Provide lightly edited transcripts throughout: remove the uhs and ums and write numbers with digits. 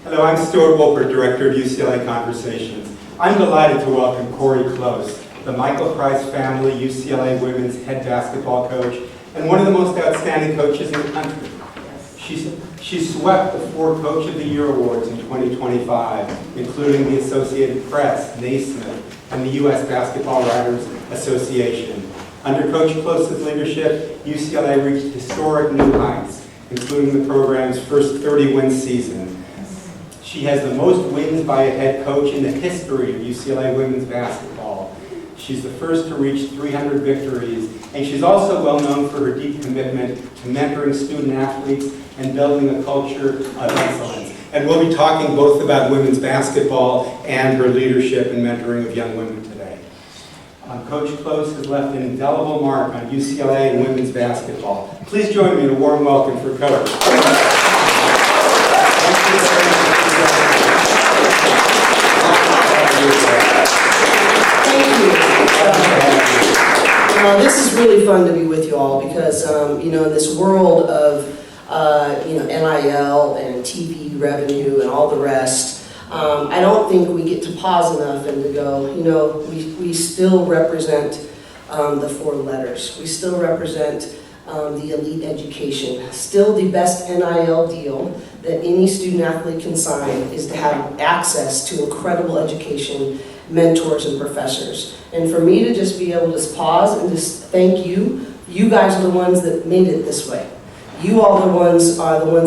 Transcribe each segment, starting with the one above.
Hello, I'm Stuart Wolpert, Director of UCLA Conversations. I'm delighted to welcome Cori Close, the Michael Price family UCLA women's head basketball coach and one of the most outstanding coaches in the country. She swept the 4 Coach of the Year awards in 2025, including the Associated Press, Naismith, and the U.S. Basketball Writers Association. Under Coach Close's leadership, UCLA reached historic new heights, including the program's first 30-win season. She has the most wins by a head coach in the history of UCLA women's basketball. She's the first to reach 300 victories, and she's also well known for her deep commitment to mentoring student athletes and building a culture of excellence. And we'll be talking both about women's basketball and her leadership and mentoring of young women today. Coach Close has left an indelible mark on UCLA and women's basketball. Please join me in a warm welcome for Coach. This is really fun to be with you all because, in this world of, NIL and TV revenue and all the rest, I don't think we get to pause enough and to go, we still represent the 4 letters. We still represent the elite education. Still the best NIL deal that any student athlete can sign is to have access to incredible education, mentors, and professors. And for me to just be able to pause and just thank you, you guys are the ones that made it this way. You all are the ones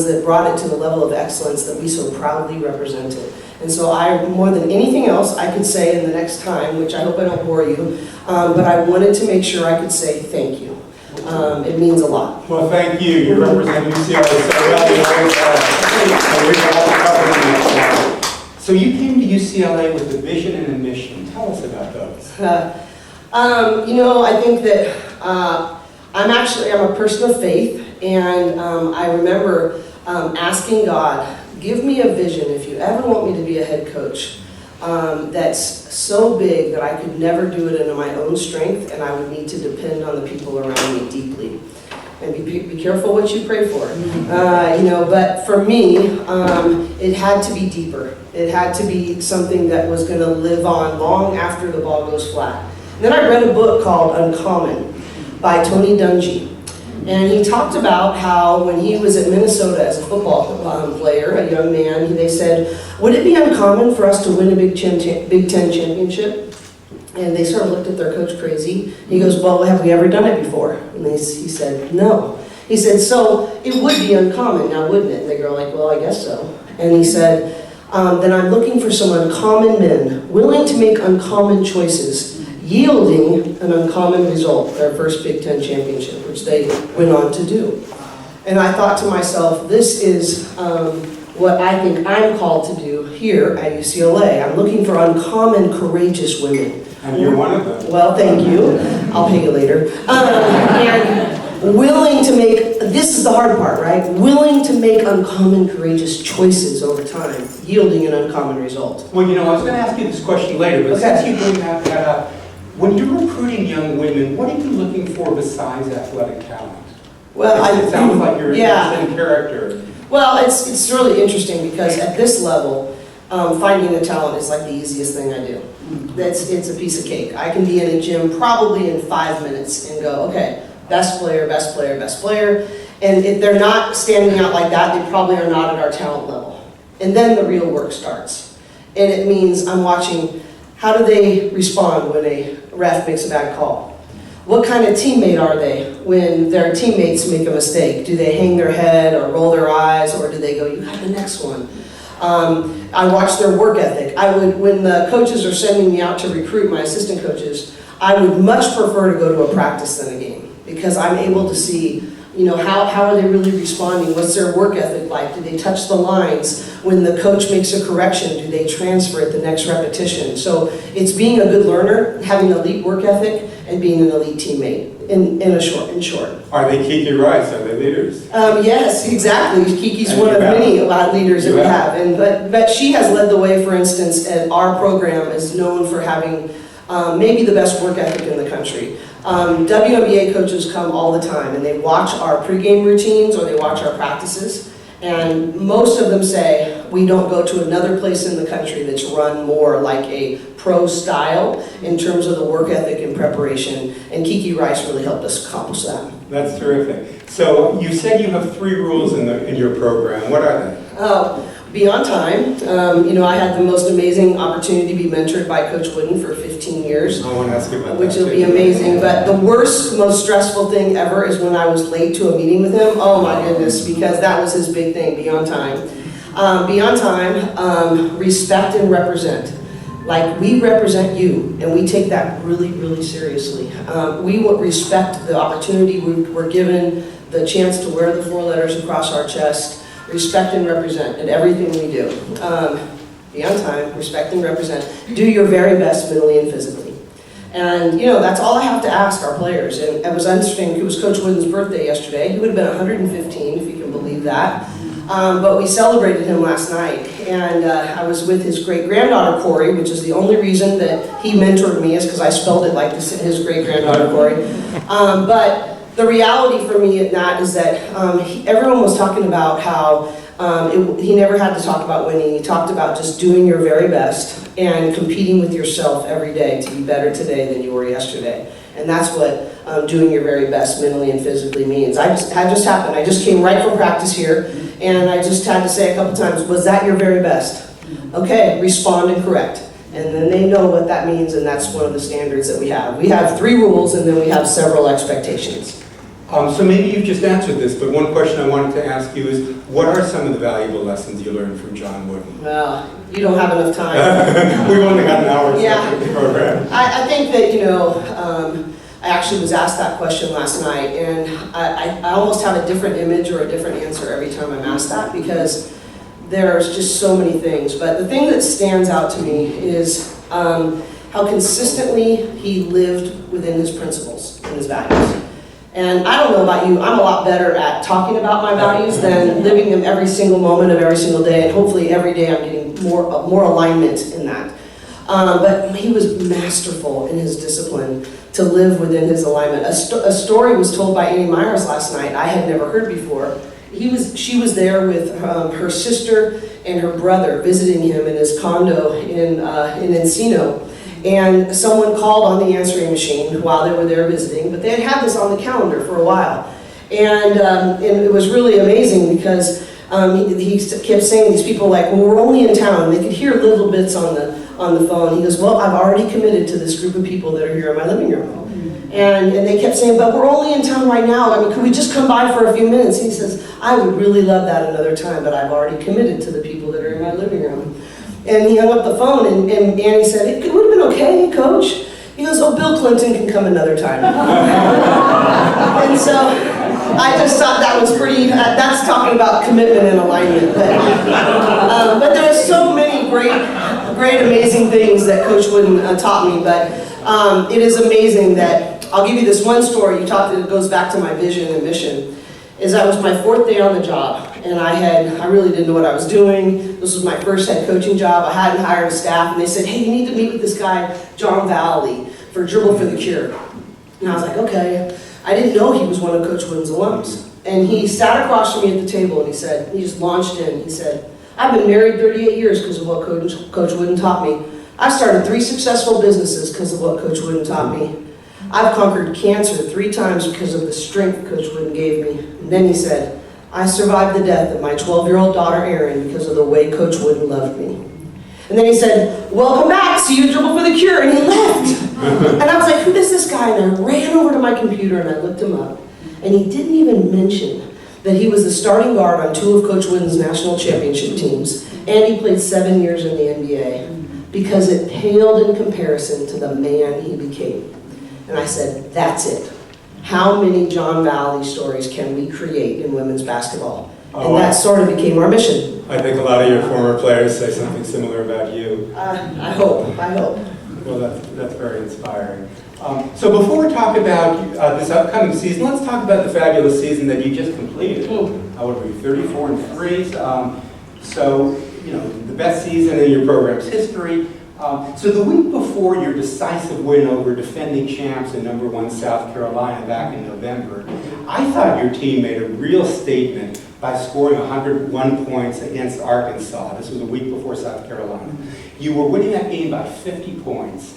that brought it to the level of excellence that we so proudly represented. And so more than anything else I could say in the next time, which I hope I don't bore you, but I wanted to make sure I could say thank you. It means a lot. Well, thank you. You represent UCLA so well. So you came to UCLA with a vision and a mission. Tell us about those. I think that I'm a person of faith, and I remember asking God, give me a vision if you ever want me to be a head coach that's so big that I could never do it in my own strength, and I would need to depend on the people around me deeply. And be careful what you pray for. But for me, it had to be deeper. It had to be something that was going to live on long after the ball goes flat. And then I read a book called Uncommon by Tony Dungy. And he talked about how when he was at Minnesota as a football player, a young man, they said, would it be uncommon for us to win a Big Ten championship? And they sort of looked at their coach crazy. He goes, well, have we ever done it before? And he said, no. He said, so it would be uncommon now, wouldn't it? And they go like, well, I guess so. And he said, then I'm looking for some uncommon men, willing to make uncommon choices, yielding an uncommon result, their first Big Ten championship, which they went on to do. And I thought to myself, this is what I think I'm called to do here at UCLA. I'm looking for uncommon, courageous women. And you're one of them. Well, thank you. I'll pay you later. And willing to make, this is the hard part, right? Willing to make uncommon, courageous choices over time, yielding an uncommon result. Well, I was going to ask you this question later, but since you bring that up, when you're recruiting young women, what are you looking for besides athletic talent? Well, it sounds like you're interested in character. Well, it's really interesting because at this level, finding the talent is like the easiest thing I do. It's a piece of cake. I can be in a gym probably in 5 minutes and go, okay, best player, best player, best player. And if they're not standing out like that, they probably are not at our talent level. And then the real work starts. And it means I'm watching, how do they respond when a ref makes a bad call? What kind of teammate are they when their teammates make a mistake? Do they hang their head or roll their eyes, or do they go, you got the next one? I watch their work ethic. When the coaches are sending me out to recruit my assistant coaches, I would much prefer to go to a practice than a game because I'm able to see, how are they really responding? What's their work ethic like? Do they touch the lines? When the coach makes a correction, do they transfer it the next repetition? So it's being a good learner, having an elite work ethic, and being an elite teammate. In short. Are they Kiki Rice? Are they leaders? Yes, exactly. Kiki's one of many leaders that we have. But she has led the way, for instance, and our program is known for having maybe the best work ethic in the country. WNBA coaches come all the time and they watch our pregame routines or they watch our practices. And most of them say, we don't go to another place in the country that's run more like a pro style in terms of the work ethic and preparation. And Kiki Rice really helped us accomplish that. That's terrific. So you said you have 3 rules in your program. What are they? Be on time. I had the most amazing opportunity to be mentored by Coach Wooden for 15 years. I want to ask you about which that will be too. amazing. But the worst, most stressful thing ever is when I was late to a meeting with him. Oh my goodness, because that was his big thing, be on time. Be on time, respect and represent. Like, we represent you, and we take that really, really seriously. We would respect the opportunity we're given, the chance to wear the 4 letters across our chest, respect and represent in everything we do. Be on time, respect and represent. Do your very best mentally and physically. And, that's all I have to ask our players. And it was interesting, it was Coach Wooden's birthday yesterday. He would have been 115, if you can believe that. But we celebrated him last night. And I was with his great-granddaughter, Cori, which is the only reason that he mentored me, is because I spelled it like his great-granddaughter, Cori. But the reality for me in that is that everyone was talking about how he never had to talk about winning. He talked about just doing your very best and competing with yourself every day to be better today than you were yesterday. And that's what doing your very best mentally and physically means. That just happened. I just came right from practice here, and I just had to say a couple times, was that your very best? Okay, respond and correct. And then they know what that means, and that's one of the standards that we have. We have 3 rules, and then we have several expectations. So maybe you've just answered this, but one question I wanted to ask you is, what are some of the valuable lessons you learned from John Wooden? Well, you don't have enough time. We've only got an hour Yeah. of the program. I think that, I actually was asked that question last night, and I almost have a different image or a different answer every time I'm asked that, because there's just so many things. But the thing that stands out to me is how consistently he lived within his principles and his values. And I don't know about you, I'm a lot better at talking about my values than living them every single moment of every single day, and hopefully every day I'm getting more alignment in that. But he was masterful in his discipline to live within his alignment. A story was told by Annie Myers last night I had never heard before. She was there with her sister and her brother visiting him in his condo in Encino. And someone called on the answering machine while they were there visiting, but they had had this on the calendar for a while. And it was really amazing because he kept saying these people like, well, we're only in town. They could hear little bits on the phone. He goes, well, I've already committed to this group of people that are here in my living room. And they kept saying, but we're only in town right now. I mean, could we just come by for a few minutes? He says, I would really love that another time, but I've already committed to the people that are in my living room. And he hung up the phone, and Annie said, it would have been okay, Coach. He goes, oh, Bill Clinton can come another time. And so I just thought that was pretty, that's talking about commitment and alignment. But there are so many great, amazing things that Coach Wooden taught me. But it is amazing that, I'll give you this one story. It goes back to my vision and mission. Is I was my 4th day on the job, and I really didn't know what I was doing. This was my first head coaching job. I hadn't hired a staff, and they said, hey, you need to meet with this guy, John Valley, for Dribble for the Cure. And I was like, okay. I didn't know he was one of Coach Wooden's alums. And he sat across from me at the table, and he just launched in. He said, I've been married 38 years because of what Coach Wooden taught me. I started 3 successful businesses because of what Coach Wooden taught me. I've conquered cancer 3 times because of the strength Coach Wooden gave me. And then he said, I survived the death of my 12-year-old daughter, Erin, because of the way Coach Wooden loved me. And then he said, welcome back, see you at Dribble for the Cure, and he left. And I was like, who is this guy? And I ran over to my computer and I looked him up. And he didn't even mention that he was the starting guard on 2 of Coach Wooden's national championship teams, and he played 7 years in the NBA, because it paled in comparison to the man he became. And I said, that's it. How many John Valley stories can we create in women's basketball? And that sort of became our mission. I think a lot of your former players say something similar about you. I hope. Well, that's very inspiring. So before we talk about this upcoming season, let's talk about the fabulous season that you just completed. What were you, 34-3? So, the best season in your program's history. So the week before your decisive win over defending champs and #1 South Carolina back in November, I thought your team made a real statement by scoring 101 points against Arkansas. This was a week before South Carolina. You were winning that game by 50 points.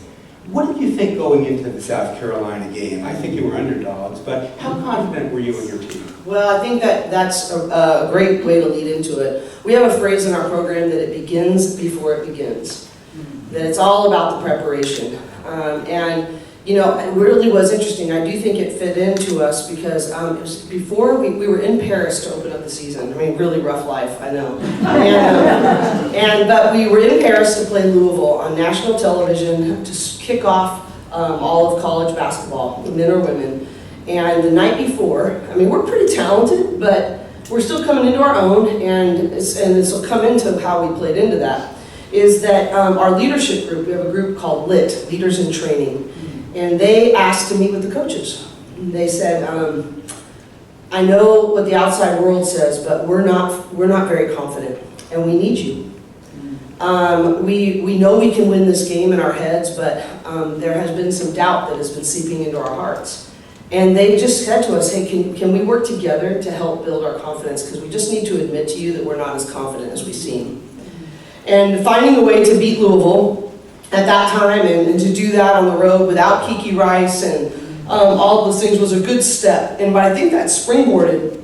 What did you think going into the South Carolina game? I think you were underdogs, but how confident were you in your team? Well, I think that's a great way to lead into it. We have a phrase in our program that it begins before it begins. That it's all about the preparation. And you know, it really was interesting. I do think it fit into us because it was before we were in Paris to open up the season. I mean, really rough life, I know. But we were in Paris to play Louisville on national television to kick off all of college basketball, men or women. And the night before, I mean, we're pretty talented, but we're still coming into our own, and this will come into how we played into that, is that our leadership group, we have a group called LIT, Leaders in Training, and they asked to meet with the coaches. They said, I know what the outside world says, but we're not very confident, and we need you. We know we can win this game in our heads, but there has been some doubt that has been seeping into our hearts. And they just said to us, hey, can we work together to help build our confidence? Because we just need to admit to you that we're not as confident as we seem. And finding a way to beat Louisville at that time and to do that on the road without Kiki Rice and all of those things was a good step. But I think that springboarded,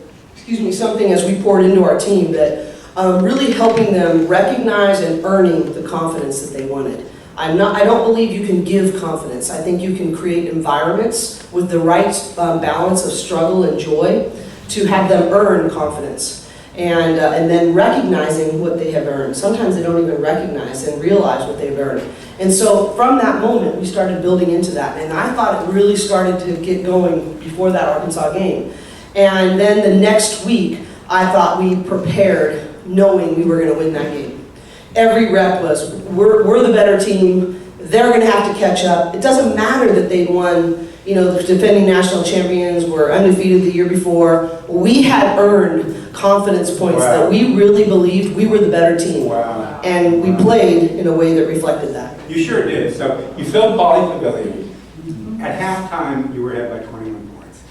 something as we poured into our team that really helping them recognize and earning the confidence that they wanted. I don't believe you can give confidence. I think you can create environments with the right balance of struggle and joy to have them earn confidence. And then recognizing what they have earned. Sometimes they don't even recognize and realize what they've earned. And so from that moment, we started building into that. And I thought it really started to get going before that Arkansas game. And then the next week, I thought we prepared knowing we were going to win that game. Every rep was, we're the better team, they're going to have to catch up. It doesn't matter that they won, the defending national champions were undefeated the year before. We had earned confidence points that we really believed we were the better team. Wow. And we played in a way that reflected that. You sure did. So you filled Pauley Pavilion. At halftime, you were ahead by 21 points.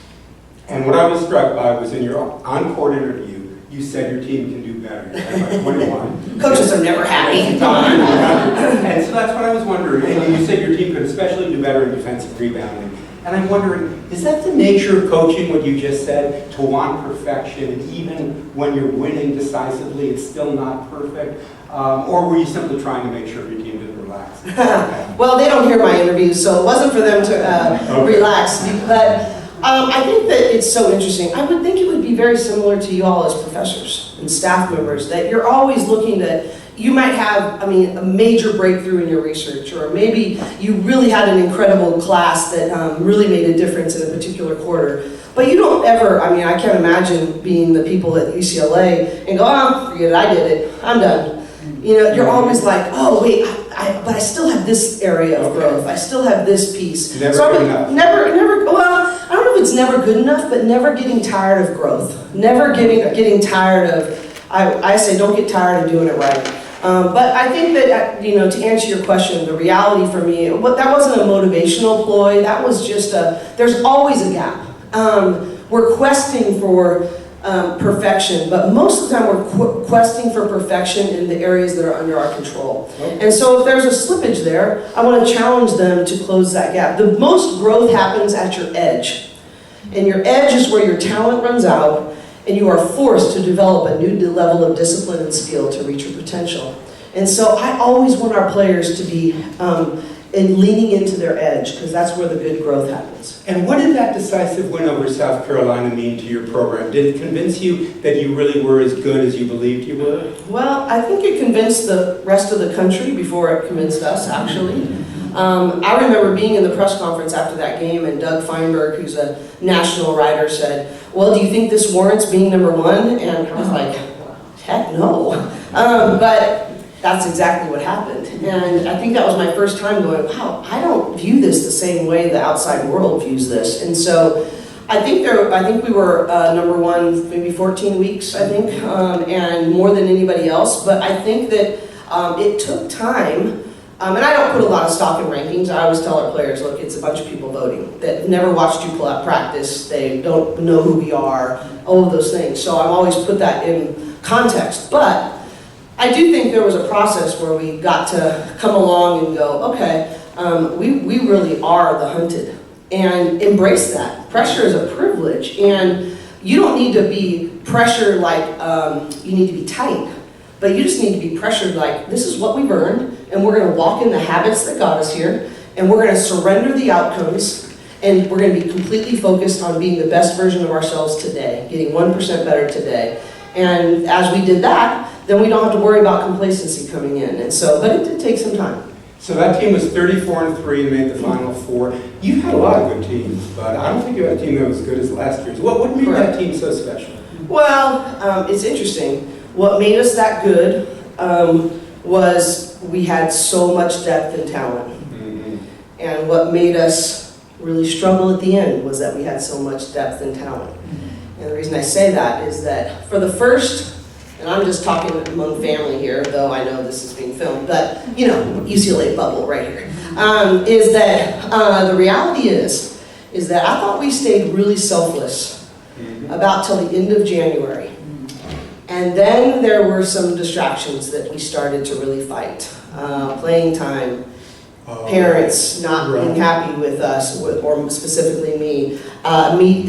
And what I was struck by was in your on-court interview, you said your team can do better. You're ahead by 21. Coaches are never happy. And so that's what I was wondering. And you said your team could especially do better in defensive rebounding. And I'm wondering, is that the nature of coaching, what you just said, to want perfection, and even when you're winning decisively, it's still not perfect? Or were you simply trying to make sure your team didn't relax? Well, they don't hear my interviews, so it wasn't for them to relax. But I think that it's so interesting. I would think it would be very similar to you all as professors and staff members, that you're always looking to, you might have, a major breakthrough in your research, or maybe you really had an incredible class that really made a difference in a particular quarter. But you don't ever, I can't imagine being the people at UCLA and go, oh, forget it, I did it, I'm done. You're always like, oh, wait, but I still have this area of growth. I still have this piece. Never good enough. Well, I don't know if it's never good enough, but never getting tired of growth. Never getting tired of, I say don't get tired of doing it right. But I think that, to answer your question, the reality for me, that wasn't a motivational ploy. That was just there's always a gap. We're questing for perfection, but most of the time we're questing for perfection in the areas that are under our control. And so if there's a slippage there, I want to challenge them to close that gap. The most growth happens at your edge. And your edge is where your talent runs out, and you are forced to develop a new level of discipline and skill to reach your potential. And so I always want our players to be leaning into their edge, because that's where the good growth happens. And what did that decisive win over South Carolina mean to your program? Did it convince you that you really were as good as you believed you were? Well, I think it convinced the rest of the country before it convinced us, actually. I remember being in the press conference after that game, and Doug Feinberg, who's a national writer, said, well, do you think this warrants being number one? And I was like, heck no. But that's exactly what happened. And I think that was my first time going, wow, I don't view this the same way the outside world views this. And so I think we were number one maybe 14 weeks, and more than anybody else. But I think that it took time And I don't put a lot of stock in rankings. I always tell our players, look, it's a bunch of people voting that never watched you practice. They don't know who we are, all of those things. So I've always put that in context. But I do think there was a process where we got to come along and go, okay, we really are the hunted. And embrace that. Pressure is a privilege. And you don't need to be pressured like you need to be tight. But you just need to be pressured like, this is what we've earned, and we're going to walk in the habits that got us here, and we're going to surrender the outcomes, and we're going to be completely focused on being the best version of ourselves today, getting 1% better today. And as we did that, then we don't have to worry about complacency coming in. And so, but it did take some time. So that team was 34-3 and made the Final Four. You've had a lot of good teams, but I don't think you had a team that was as good as last year's. What made that team so special? Well, it's interesting. What made us that good was we had so much depth and talent. Mm-hmm. And what made us really struggle at the end was that we had so much depth and talent. Mm-hmm. And the reason I say that is that for the first, and I'm just talking among family here, though I know this is being filmed, but you know, UCLA bubble right here, is that the reality is that I thought we stayed really selfless about till the end of January. And then there were some distractions that we started to really fight. Playing time, parents not being happy with us, or specifically me,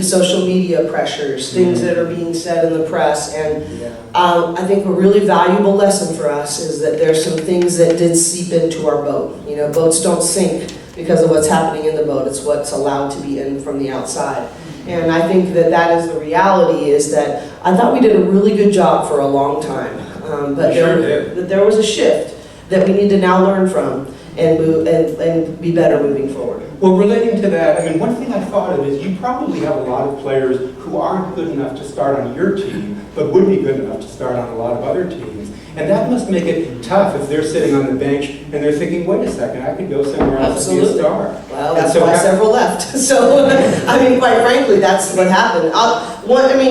social media pressures, things that are being said in the press. And I think a really valuable lesson for us is that there's some things that did seep into our boat. You know, boats don't sink because of what's happening in the boat. It's what's allowed to be in from the outside. And I think that is the reality, is that I thought we did a really good job for a long time. But there was a shift that we need to now learn from and move and be better moving forward. Well, relating to that, I mean, one thing I thought of is you probably have a lot of players who aren't good enough to start on your team, but would be good enough to start on a lot of other teams. And that must make it tough if they're sitting on the bench and they're thinking, wait a second, I could go somewhere else and be a star. Well, that's why several left. So, I mean, quite frankly, that's what happened.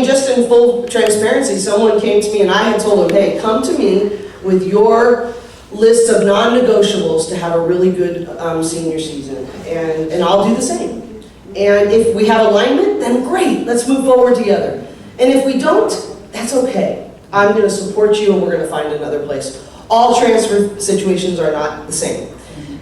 Just in full transparency, someone came to me and I had told them, hey, come to me with your list of non-negotiables to have a really good senior season, and I'll do the same. And if we have alignment, then great, let's move forward together. And if we don't, that's okay. I'm going to support you, and we're going to find another place. All transfer situations are not the same.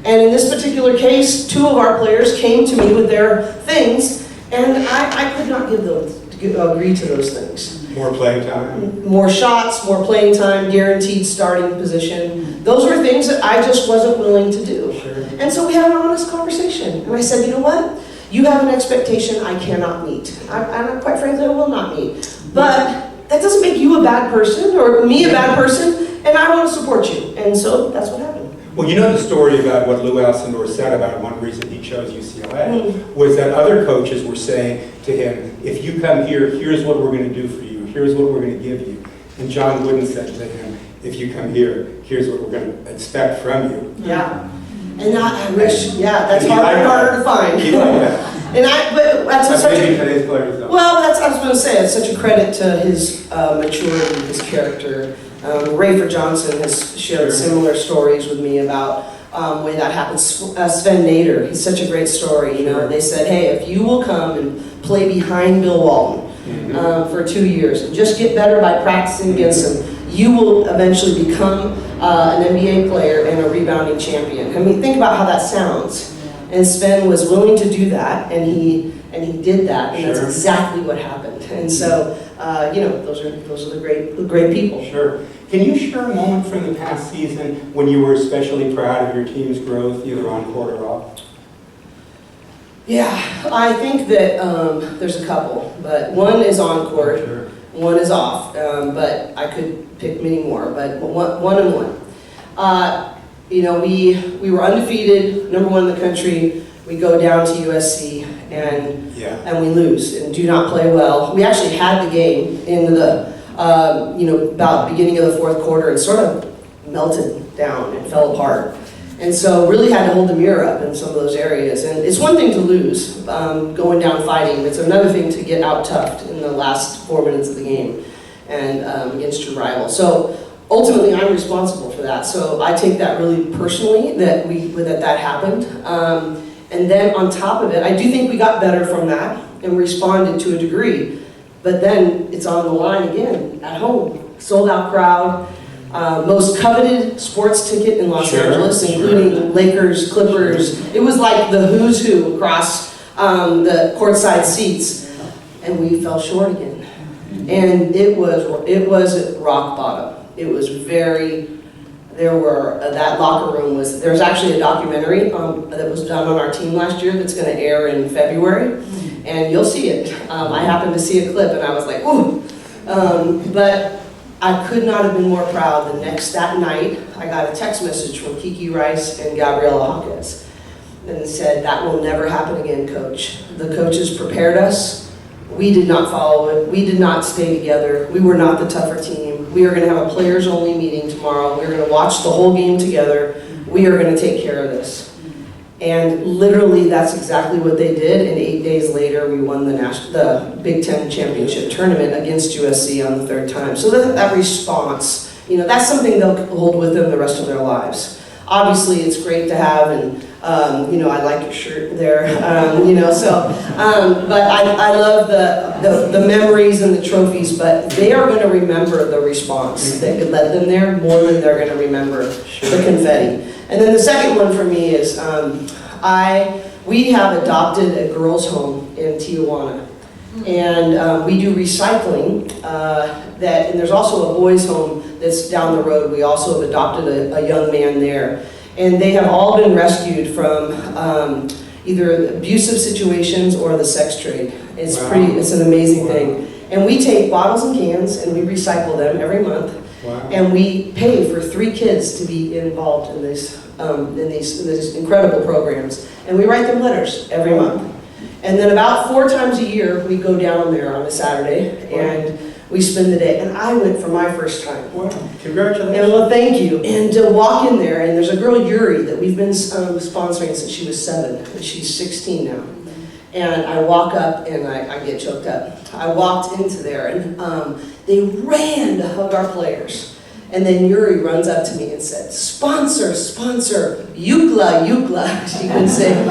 And in this particular case, 2 of our players came to me with their things, and I could not agree to those things. More playing time. More shots, more playing time, guaranteed starting position. Those were things that I just wasn't willing to do. Sure. And so we had an honest conversation. And I said, you know what? You have an expectation I cannot meet. I quite frankly, I will not meet. But that doesn't make you a bad person or me a bad person, and I want to support you. And so that's what happened. Well, you know the story about what Lou Alcindor said about one reason he chose UCLA was that other coaches were saying to him, if you come here, here's what we're going to do for you. Here's what we're going to give you. And John Wooden said to him, if you come here, here's what we're going to expect from you. Yeah. And I wish, that's harder to find. He liked that. But that's such a, today's players don't. well, I was going to say, it's such a credit to his maturity, his character. Rafer Johnson has shared similar stories with me about when that happened. Sven Nader, he's such a great story. You know, they said, hey, if you will come and play behind Bill Walton for 2 years and just get better by practicing against him, you will eventually become an NBA player and a rebounding champion. I mean, think about how that sounds. And Sven was willing to do that, and he did that, and that's exactly what happened. And so, those are the great people. Sure. Can you share a moment from the past season when you were especially proud of your team's growth, either on court or off? Yeah, I think that there's a couple, but one is on court, one is off, but I could pick many more, but one and one. We were undefeated, number 1 in the country. We go down to USC and we lose and do not play well. We actually had the game in the about beginning of the 4th quarter and sort of melted down and fell apart. And so really had to hold the mirror up in some of those areas. And it's one thing to lose, going down fighting. It's another thing to get out-toughed in the last 4 minutes of the game and against your rival. So ultimately I'm responsible for that. So I take that really personally that happened. And then on top of it, I do think we got better from that and responded to a degree. But then it's on the line again at home. Sold out crowd. Most coveted sports ticket in Los Angeles, including Lakers, Clippers. It was like the who's who across the courtside seats. And we fell short again. And it was rock bottom. It was that locker room there's actually a documentary that was done on our team last year that's going to air in February. And you'll see it. I happened to see a clip and I was like, ooh. But I could not have been more proud. That night, I got a text message from Kiki Rice and Gabriela Hawkins. And it said, that will never happen again, Coach. The coaches prepared us. We did not follow it. We did not stay together. We were not the tougher team. We are going to have a players-only meeting tomorrow. We're going to watch the whole game together. We are going to take care of this. And literally, that's exactly what they did. And 8 days later, we won the Big Ten championship tournament against USC on the third time. So that response, that's something they'll hold with them the rest of their lives. Obviously, it's great to have, and I like your shirt there, but I love the memories and the trophies, but they are going to remember the response that led them there more than they're going to remember the confetti. And then the second one for me is we have adopted a girls' home in Tijuana, and we do recycling. And there's also a boys' home that's down the road. We also have adopted a young man there. And they have all been rescued from either abusive situations or the sex trade. It's an amazing thing. And we take bottles and cans and we recycle them every month. Wow. And we pay for 3 kids to be involved in these incredible programs. And we write them letters every month. And then about 4 times a year, we go down there on a Saturday and we spend the day. And I went for my first time. Wow, congratulations. And well, thank you. And to walk in there, and there's a girl, Yuri, that we've been sponsoring since she was 7, and she's 16 now. And I walk up and I get choked up. I walked into there and they ran to hug our players. And then Yuri runs up to me and said, sponsor, Yukla, she would say.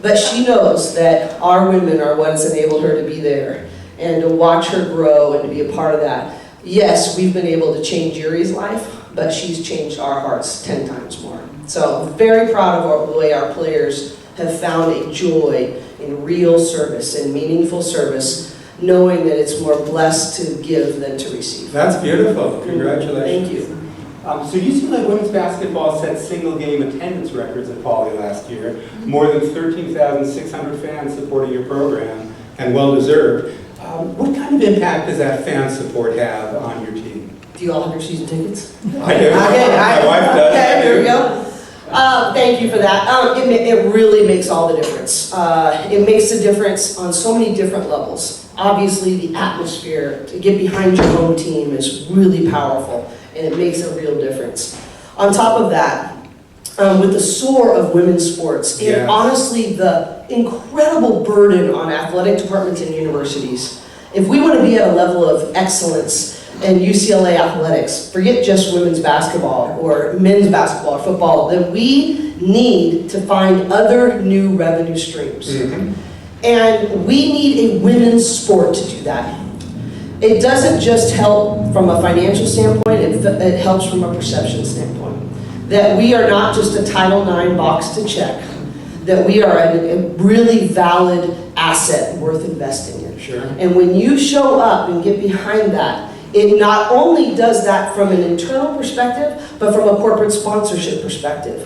But she knows that our women are what's enabled her to be there and to watch her grow and to be a part of that. Yes, we've been able to change Yuri's life, but she's changed our hearts 10 times more. So I'm very proud of the way our players have found a joy in real service and meaningful service, knowing that it's more blessed to give than to receive. That's beautiful. Congratulations. Thank you. So UCLA women's basketball set single-game attendance records at Poly last year. More than 13,600 fans supporting your program, and well-deserved. What kind of impact does that fan support have on your team? Do you all have your season tickets? I do. My wife does. Okay, here we go. Thank you for that. It really makes all the difference. It makes a difference on so many different levels. Obviously, the atmosphere, to get behind your home team is really powerful, and it makes a real difference. On top of that, with the soar of women's sports, and honestly, the incredible burden on athletic departments and universities, if we want to be at a level of excellence in UCLA athletics, forget just women's basketball or men's basketball or football, then we need to find other new revenue streams. Mm-hmm. And we need a women's sport to do that. It doesn't just help from a financial standpoint, it helps from a perception standpoint. That we are not just a Title IX box to check, that we are a really valid asset worth investing in. Sure. And when you show up and get behind that, it not only does that from an internal perspective, but from a corporate sponsorship perspective,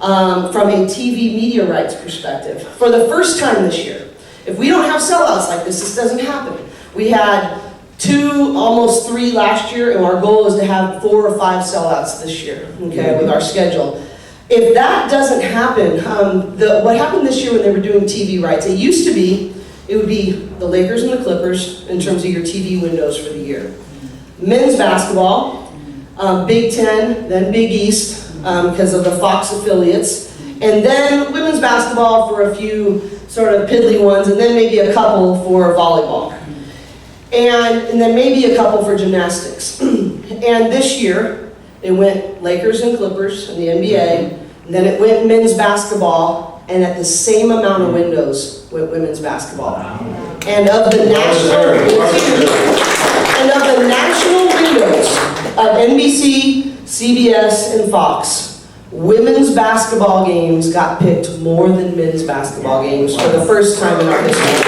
from a TV media rights perspective. For the first time this year, if we don't have sellouts like this doesn't happen. We had 2, almost 3 last year, and our goal is to have 4 or 5 sellouts this year, okay, with our schedule. If that doesn't happen, what happened this year when they were doing TV rights, it would be the Lakers and the Clippers in terms of your TV windows for the year. Men's basketball, Big Ten, then Big East, because of the Fox affiliates, and then women's basketball for a few sort of piddly ones, and then maybe a couple for volleyball. And then maybe a couple for gymnastics. and this year, it went Lakers and Clippers in the NBA, and then it went men's basketball, and at the same amount of windows went women's basketball. And of the national windows of NBC, CBS, and Fox, women's basketball games got picked more than men's basketball games for the first time in our history.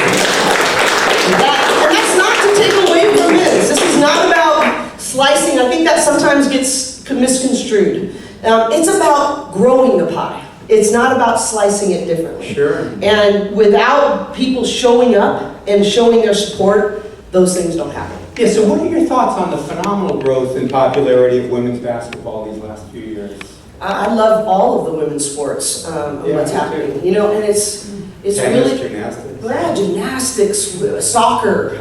And that's not to take away from men's. This is not about slicing. I think that sometimes gets misconstrued. It's about growing the pie. It's not about slicing it differently. Sure. And without people showing up and showing their support, those things don't happen. Yeah, so what are your thoughts on the phenomenal growth and popularity of women's basketball these last few years? I love all of the women's sports, what's happening. Too. You know, and it's Tennis, really gymnastics. Yeah, gymnastics, soccer.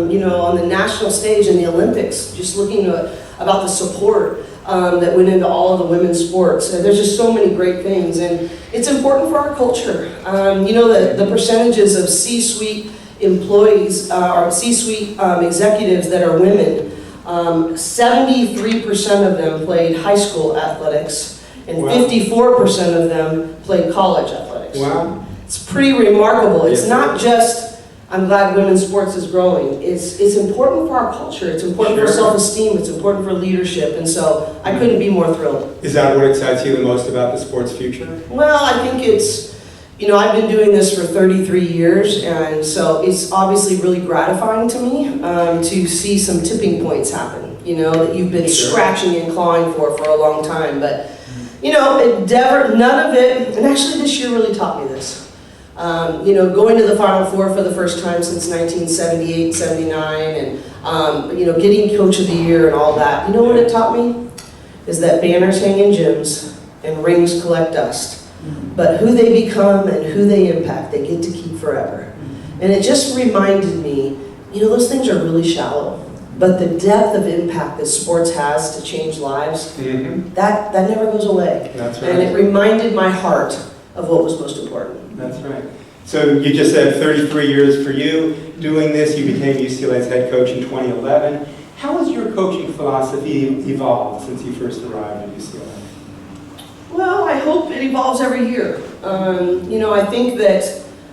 You know, on the national stage in the Olympics. Just looking about the support that went into all of the women's sports. There's just so many great things, and it's important for our culture. You know, the percentages of C-suite employees or C-suite executives that are women. 73% of them played high school athletics, and 54% of them played college athletics. Wow. It's pretty remarkable. It's Yes, not just, I'm glad women's sports is growing. It's important for our culture. It's important for Sure. self-esteem. It's important for leadership. And so I couldn't be more thrilled. Is that what excites you the most about the sport's future? Well, I think it's, you know, I've been doing this for 33 years, and so it's obviously really gratifying to me to see some tipping points happen, you know, that you've been scratching and clawing for a long time. But, you know, none of it, and actually this year really taught me this. You know, going to the Final Four for the first time since 1978, 79, and, you know, getting Coach of the Year and all that. You know what it taught me? Is that banners hang in gyms and rings collect dust. But who they become and who they impact, they get to keep forever. And it just reminded me, you know, those things are really shallow. But the depth of impact that sports has to change lives, that never goes away. That's right. And it reminded my heart of what was most important. That's right. So you just said 33 years for you doing this. You became UCLA's head coach in 2011. How has your coaching philosophy evolved since you first arrived at UCLA? Well, I hope it evolves every year. You know, I think that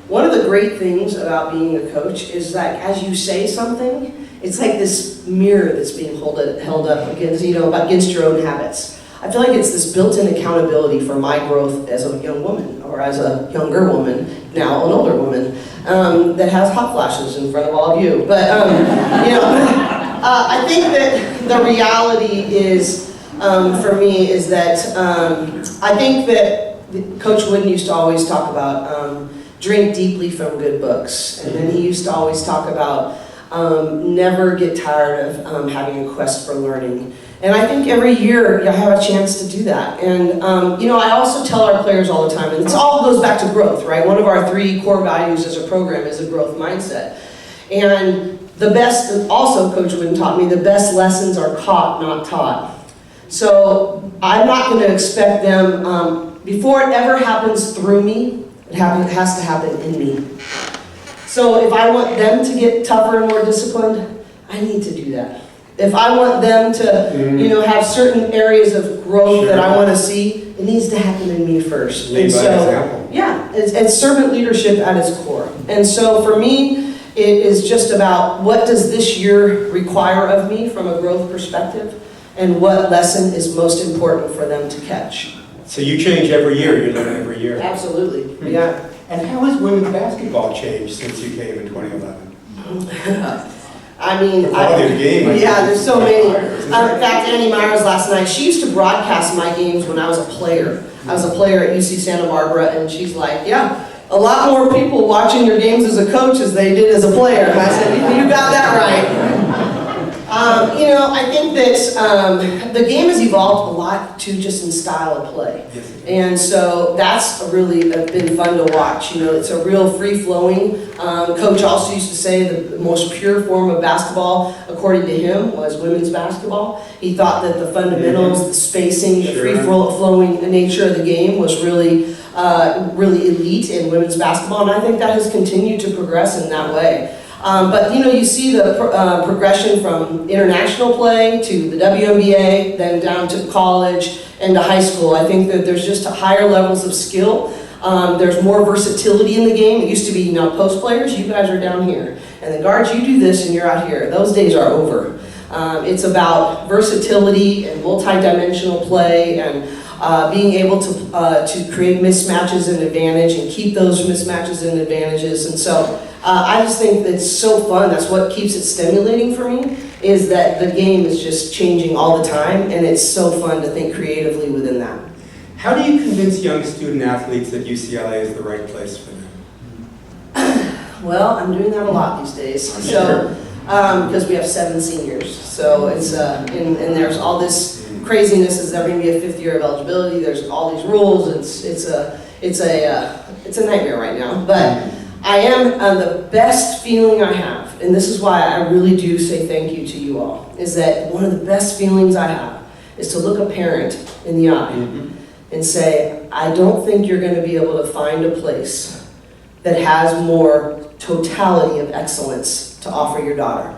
one of the great things about being a coach is that as you say something, it's like this mirror that's being held up against, you know, against your own habits. I feel like it's this built-in accountability for my growth as a young woman, or as a younger woman, now an older woman, that has hot flashes in front of all of you. But, you know, I think that the reality is, for me, is that I think that Coach Wooden used to always talk about drink deeply from good books. And then he used to always talk about never get tired of having a quest for learning. And I think every year you have a chance to do that. And you know, I also tell our players all the time, and it all goes back to growth, right? One of our 3 core values as a program is a growth mindset. And the best, also Coach Wooden taught me, the best lessons are caught, not taught. So I'm not going to expect them, before it ever happens through me, it has to happen in me. So if I want them to get tougher and more disciplined, I need to do that. If I want them to, you know, have certain areas of growth that I want to see, it needs to happen in me first. Lead by example. Yeah, it's servant leadership at its core. And so for me, it is just about what does this year require of me from a growth perspective, and what lesson is most important for them to catch. So you change every year, you learn every year. Absolutely, yeah. And how has women's basketball changed since you came in 2011? I mean, there's so many. In fact, Annie Myers last night, she used to broadcast my games when I was a player. I was a player at UC Santa Barbara, and she's like, yeah, a lot more people watching your games as a coach as they did as a player. And I said, you got that right. You know, I think that the game has evolved a lot too, just in style of play. Yes. And so that's really been fun to watch. You know, it's a real free-flowing. Coach also used to say the most pure form of basketball, according to him, was women's basketball. He thought that the fundamentals, the spacing, the free-flowing nature of the game was really elite in women's basketball, and I think that has continued to progress in that way. But you see the progression from international play to the WNBA, then down to college and to high school. I think that there's just higher levels of skill. There's more versatility in the game. It used to be, post players, you guys are down here. And the guards, you do this and you're out here. Those days are over. It's about versatility and multi-dimensional play and being able to create mismatches and advantage and keep those mismatches and advantages. And so I just think it's so fun. That's what keeps it stimulating for me, is that the game is just changing all the time, and it's so fun to think creatively within that. How do you convince young student athletes that UCLA is the right place for them? Well, I'm doing that a lot these days. So, because we have 7 seniors, so it's and there's all this craziness. Is there going to be a 5th year of eligibility? There's all these rules. It's a nightmare right now. But I am the best feeling I have, and this is why I really do say thank you to you all. Is that one of the best feelings I have is to look a parent in the eye and say, I don't think you're going to be able to find a place that has more totality of excellence to offer your daughter.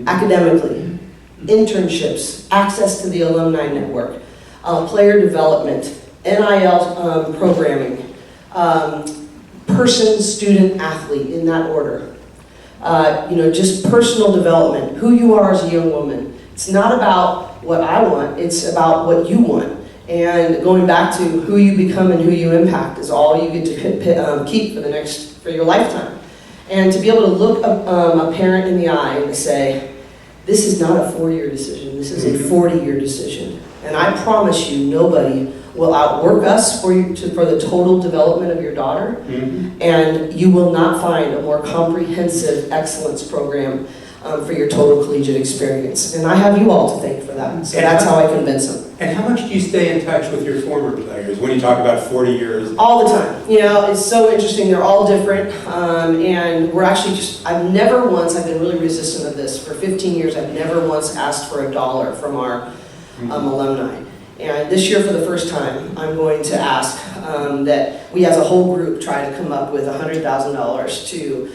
Academically, internships, access to the alumni network, player development, NIL programming, person, student, athlete, in that order. Just personal development, who you are as a young woman. It's not about what I want, it's about what you want. And going back to who you become and who you impact is all you get to keep for your lifetime. And to be able to look a parent in the eye and say, this is not a 4-year decision, this is a 40-year decision. And I promise you, nobody will outwork us for the total development of your daughter. And you will not find a more comprehensive excellence program for your total collegiate experience. And I have you all to thank for that. So that's how I convince them. And how much do you stay in touch with your former players when you talk about 40 years? All the time. It's so interesting. They're all different. And we're actually I've been really resistant of this. For 15 years, I've never once asked for $1 from our alumni. And this year, for the first time, I'm going to ask that we as a whole group try to come up with $100,000 to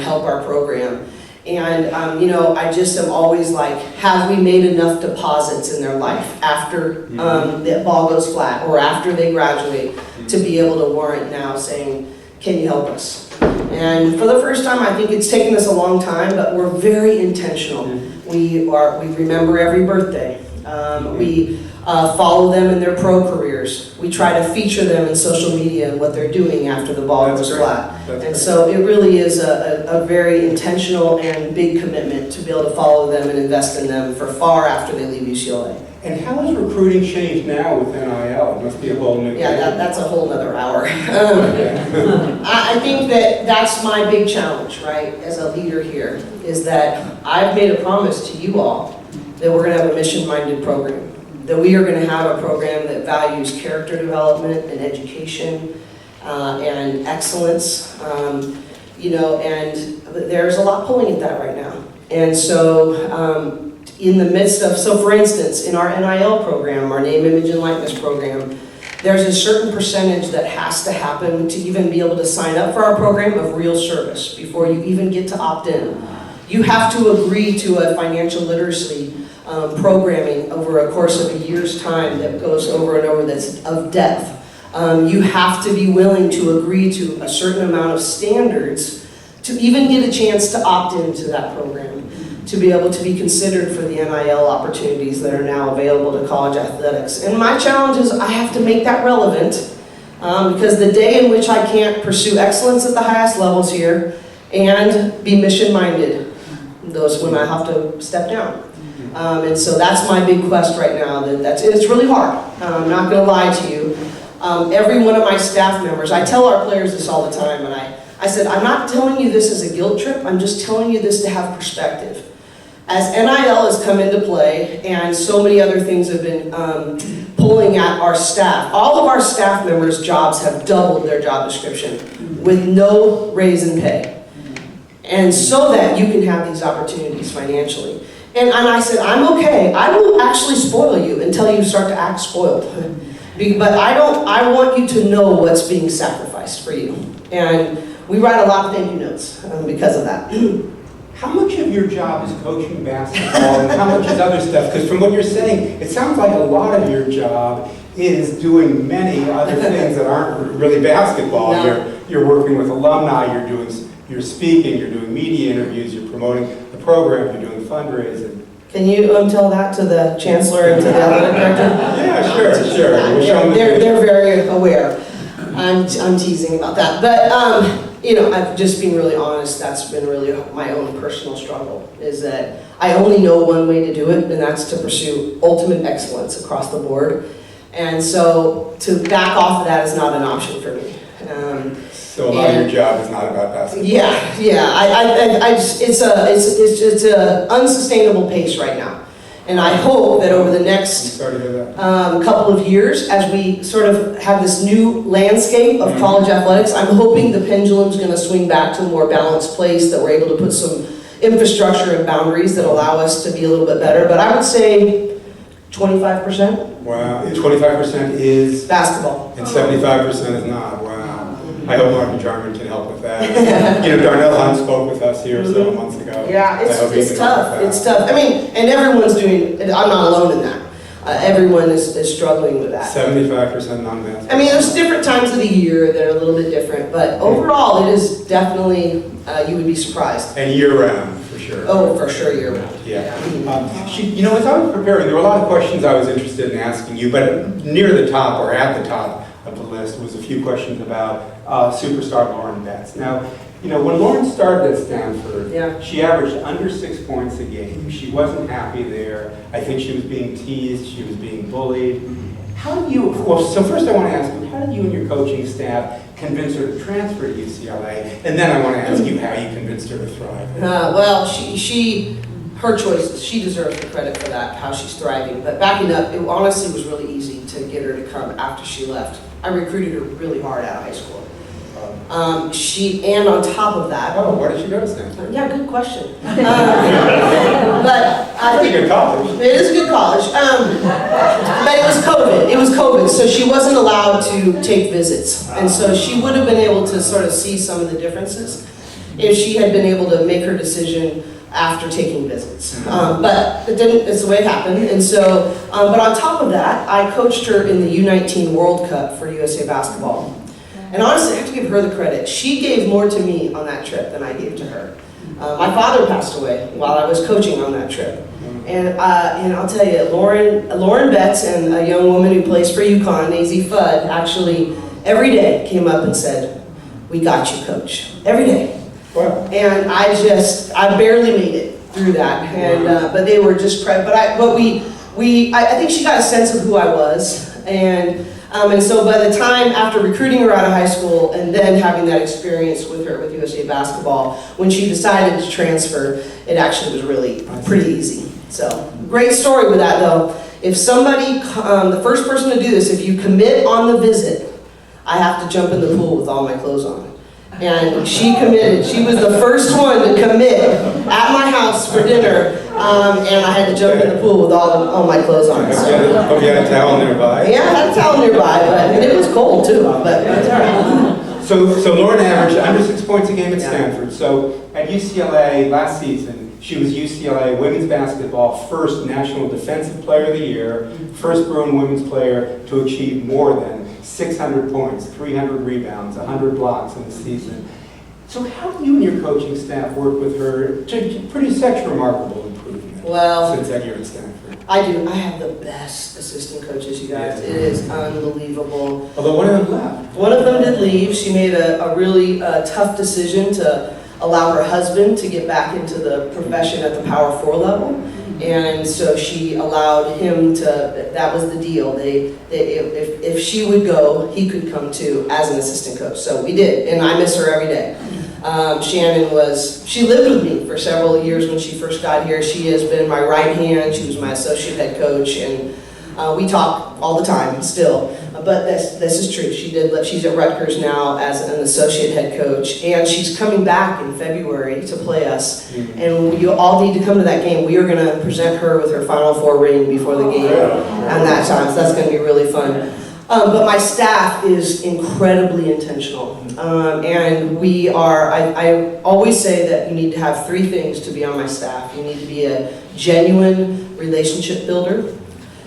help our program. And, I just am always like, have we made enough deposits in their life after the ball goes flat or after they graduate to be able to warrant now saying, can you help us? And for the first time, I think it's taken us a long time, but we're very intentional. We remember every birthday. We follow them in their pro careers. We try to feature them in social media and what they're doing after the ball goes flat. And so it really is a very intentional and big commitment to be able to follow them and invest in them for far after they leave UCLA. And how has recruiting changed now with NIL? It must be a whole new thing. Yeah, that's a whole other hour. I think that's my big challenge, right, as a leader here, is that I've made a promise to you all that we're going to have a mission-minded program, that we are going to have a program that values character development and education and excellence, and there's a lot pulling at that right now. And so in the midst of, for instance, in our NIL program, our name, image, and likeness program, there's a certain percentage that has to happen to even be able to sign up for our program of real service before you even get to opt in. You have to agree to a financial literacy programming over a course of a year's time that goes over and over, that's of depth. You have to be willing to agree to a certain amount of standards to even get a chance to opt into that program, to be able to be considered for the NIL opportunities that are now available to college athletics. And my challenge is I have to make that relevant because the day in which I can't pursue excellence at the highest levels here and be mission-minded, those when I have to step down. And so that's my big quest right now. It's really hard. I'm not going to lie to you. Every one of my staff members, I tell our players this all the time, and I said, I'm not telling you this as a guilt trip, I'm just telling you this to have perspective. As NIL has come into play, and so many other things have been pulling at our staff, all of our staff members' jobs have doubled their job description with no raise in pay. And so that you can have these opportunities financially. And I said, I'm okay. I will actually spoil you until you start to act spoiled. But I want you to know what's being sacrificed for you. And we write a lot of thank you notes because of that. how much of your job is coaching basketball and how much is other stuff? Because from what you're saying, it sounds like a lot of your job is doing many other things that aren't really basketball. No. You're working with alumni, you're speaking, you're doing media interviews, you're promoting the program, you're doing fundraising. Can you tell that to the chancellor and to the athletic director? Yeah, sure. We'll show them the They're video. very aware. I'm teasing about that, but I've just been really honest. That's been really my own personal struggle. Is that I only know one way to do it, and that's to pursue ultimate excellence across the board. And so to back off of that is not an option for me. So a lot of your job is not about basketball. Yeah. It's a unsustainable pace right now. And I hope that over the next couple of years, as we sort of have this new landscape of college athletics, I'm hoping the pendulum's going to swing back to a more balanced place, that we're able to put some infrastructure and boundaries that allow us to be a little bit better. But I would say 25%. Wow, and 25% is Basketball. and 75% is not. Wow. I hope Martin Jarman can help with that. Darnell Hunt spoke with us here several months ago. Yeah, I hope he it's can help tough. with It's that. tough. I mean, and everyone's doing. I'm not alone in that. Everyone is struggling with that. 75% non-basketball. I mean, there's different times of the year that are a little bit different, but overall, it is definitely. You would be surprised. And year-round, for sure. Oh, for sure, year round. Yeah. As I was preparing, there were a lot of questions I was interested in asking you, but near the top or at the top of the list was a few questions about superstar Lauren Betts. Now, when Lauren started at Stanford, she averaged under 6 points a game. She wasn't happy there. I think she was being teased. She was being bullied. So first I want to ask you, how did you and your coaching staff convince her to transfer to UCLA? And then I want to ask you how you convinced her to thrive. Well, her choices. She deserves the credit for that, how she's thriving. But backing up, it honestly was really easy to get her to come after she left. I recruited her really hard out of high school. And on top of that. Oh, where did she go to Stanford? Yeah, good question. But I Pretty think good college. it is a good college. But it was COVID. It was COVID, so she wasn't allowed to take visits, and so she would have been able to sort of see some of the differences if she had been able to make her decision after taking visits. But it didn't. It's the way it happened, and so. But on top of that, I coached her in the U19 World Cup for USA Basketball. And honestly, I have to give her the credit. She gave more to me on that trip than I gave to her. My father passed away while I was coaching on that trip. And I'll tell you, Lauren Betts and a young woman who plays for UConn, Nazy Fudd, actually every day came up and said, "We got you, coach." Every day. Wow. And I barely made it through that. And but they were just I think she got a sense of who I was. And so by the time after recruiting her out of high school and then having that experience with her with USA Basketball, when she decided to transfer, it actually was really pretty easy. So great story with that though. If somebody, the first person to do this, if you commit on the visit, I have to jump in the pool with all my clothes on. And she committed. She was the first one to commit at my house for dinner, and I had to jump in the pool with all my clothes on. So. Hope you had a towel nearby. Yeah, I had a towel nearby, and it was cold too, but that's all right. So Lauren averaged under 6 points a game at Stanford. So at UCLA last season, she was UCLA women's basketball first National Defensive Player of the Year, first Bruin women's player to achieve more than 600 points, 300 rebounds, 100 blocks in the season. So how do you and your coaching staff work with her to produce such remarkable improvement since that year at Stanford? I do. I have the best assistant coaches, you guys. It is unbelievable. Although one of them left. One of them did leave. She made a really tough decision to allow her husband to get back into the profession at the Power 4 level. And so she allowed him to, that was the deal. If she would go, he could come too as an assistant coach. So we did, and I miss her every day. Shannon she lived with me for several years when she first got here. She has been my right hand. She was my associate head coach, and we talk all the time still. But this is true. She's at Rutgers now as an associate head coach, and she's coming back in February to play us. And you all need to come to that game. We are going to present her with her Final Four ring before the game, and that time. So that's going to be really fun. But my staff is incredibly intentional. And we are, I always say that you need to have 3 things to be on my staff. You need to be a genuine relationship builder.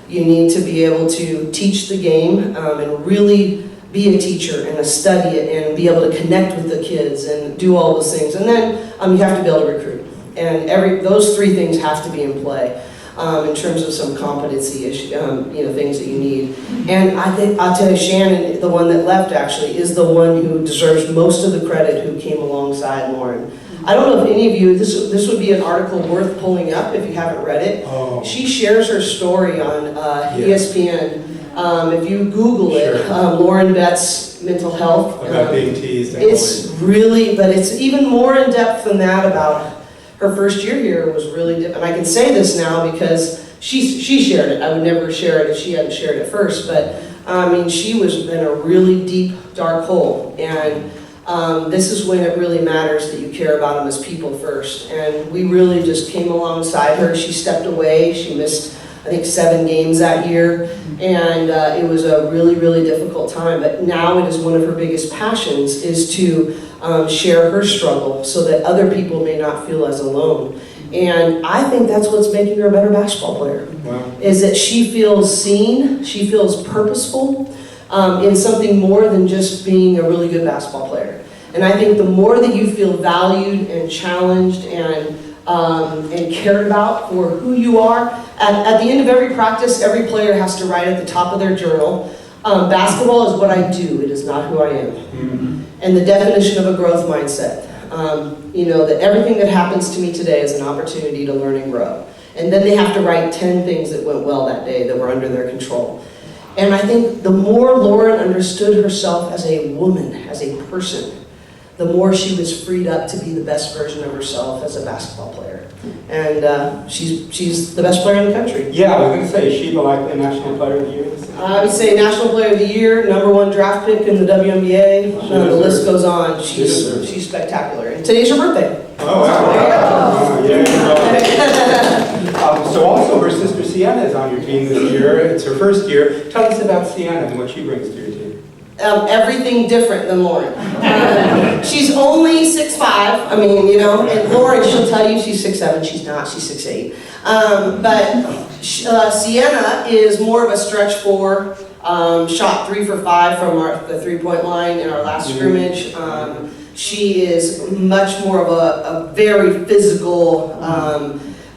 You need to be able to teach the game and really be a teacher and study it and be able to connect with the kids and do all those things. And then you have to be able to recruit. And those 3 things have to be in play. In terms of some competency issue, things that you need. And I think, I'll tell you, Shannon, the one that left actually, is the one who deserves most of the credit who came alongside Lauren. I don't know if any of you, this would be an article worth pulling up if you haven't read it. Oh. She shares her story on ESPN. If you Google it, Lauren Betts' mental health. About being teased. It's really, but it's even more in depth than that about her first year here was really different. And I can say this now because she shared it. I would never share it if she hadn't shared it first. But I mean, she was in a really deep, dark hole. And this is when it really matters that you care about them as people first. And we really just came alongside her. She stepped away. She missed, I think, 7 games that year. And it was a really, really difficult time. But now it is one of her biggest passions is to share her struggle so that other people may not feel as alone. And I think that's what's making her a better basketball player. Wow. Is that she feels seen, she feels purposeful in something more than just being a really good basketball player. And I think the more that you feel valued and challenged and cared about for who you are, at the end of every practice, every player has to write at the top of their journal, basketball is what I do, it is not who I am. Mm-hmm. And the definition of a growth mindset. That everything that happens to me today is an opportunity to learn and grow. And then they have to write 10 things that went well that day that were under their control. And I think the more Lauren understood herself as a woman, as a person, the more she was freed up to be the best version of herself as a basketball player. And she's the best player in the country. Yeah, I was going to say, is she the likely National Player of the Year? I would say National Player of the Year, #1 draft pick in the WNBA. The list goes on. She's spectacular. And today's her birthday. Oh, wow. There you go. So also her sister Sienna is on your team this year. It's her first year. Tell us about Sienna and what she brings to your team. Everything different than Lauren. She's only 6'5". And Lauren, she'll tell you she's 6'7". She's not. She's 6'8". But Sienna is more of a stretch 4. Shot 3 for 5 from the 3-point line in our last scrimmage. She is much more of a very physical,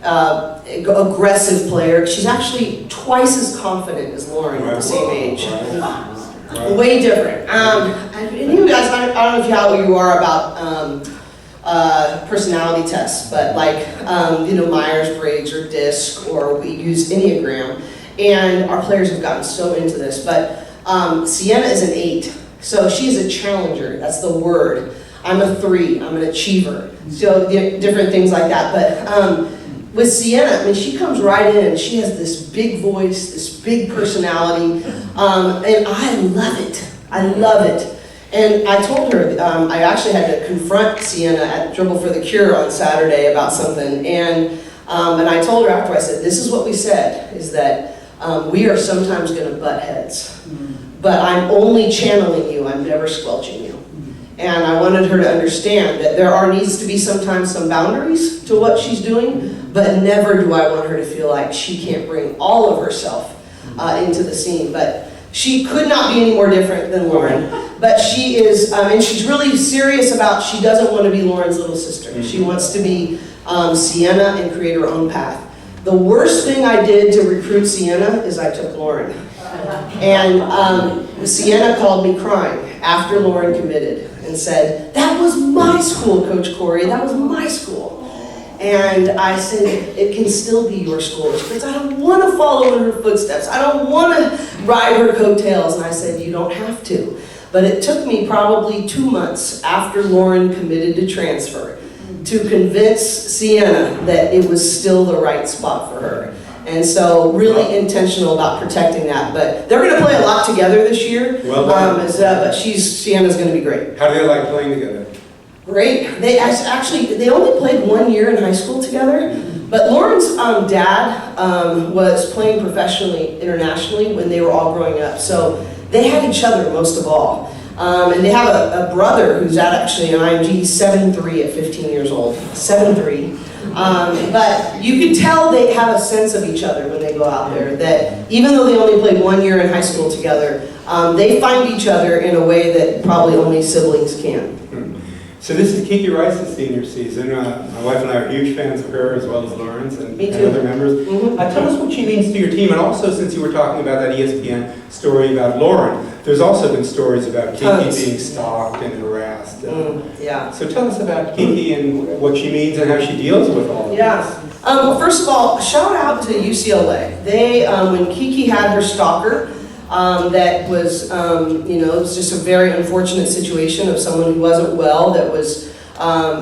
aggressive player. She's actually twice as confident as Lauren at the same age. Way different. And you guys, I don't know how you are about personality tests, but like, Myers-Briggs or DISC, or we use Enneagram, and our players have gotten so into this, but Sienna is an 8, so she's a challenger, that's the word. I'm a 3, I'm an achiever, so different things like that, but with Sienna, she comes right in, she has this big voice, this big personality, and I love it. And I told her, I actually had to confront Sienna at Dribble for the Cure on Saturday about something, and I told her after, I said, this is what we said, is that we are sometimes going to butt heads, but I'm only channeling you, I'm never squelching you. And I wanted her to understand that needs to be sometimes some boundaries to what she's doing, but never do I want her to feel like she can't bring all of herself into the scene. But she could not be any more different than Lauren. But she is, and she's really serious about, she doesn't want to be Lauren's little sister. She wants to be Sienna and create her own path. The worst thing I did to recruit Sienna is I took Lauren. And Sienna called me crying after Lauren committed and said, that was my school, Coach Cori, that was my school. And I said, it can still be your school. She goes, I don't want to follow in her footsteps. I don't want to ride her coattails. And I said, you don't have to. But it took me probably 2 months after Lauren committed to transfer to convince Sienna that it was still the right spot for her. And so really intentional about protecting that. But they're going to play a lot together this year. Well done. But Sienna's going to be great. How do they like playing together? Great. They only played 1 year in high school together. But Lauren's dad was playing professionally internationally when they were all growing up. So They had each other most of all. And they have a brother who's actually an IMG. He's 7'3" at 15 years old. 7'3". But you can tell they have a sense of each other when they go out there, that even though they only played 1 year in high school together, they find each other in a way that probably only siblings can. So this is Kiki Rice's senior season. My wife and I are huge fans of her, as well as Lauren's and other members. Tell us what she means to your team, and also, since you were talking about that ESPN story about Lauren, there's also been stories about Kiki being stalked and harassed. Yeah. So tell us about Kiki and what she means and how she deals with all of this. Well, first of all, shout out to UCLA. They, when Kiki had her stalker, that was, it was just a very unfortunate situation of someone who wasn't well, that was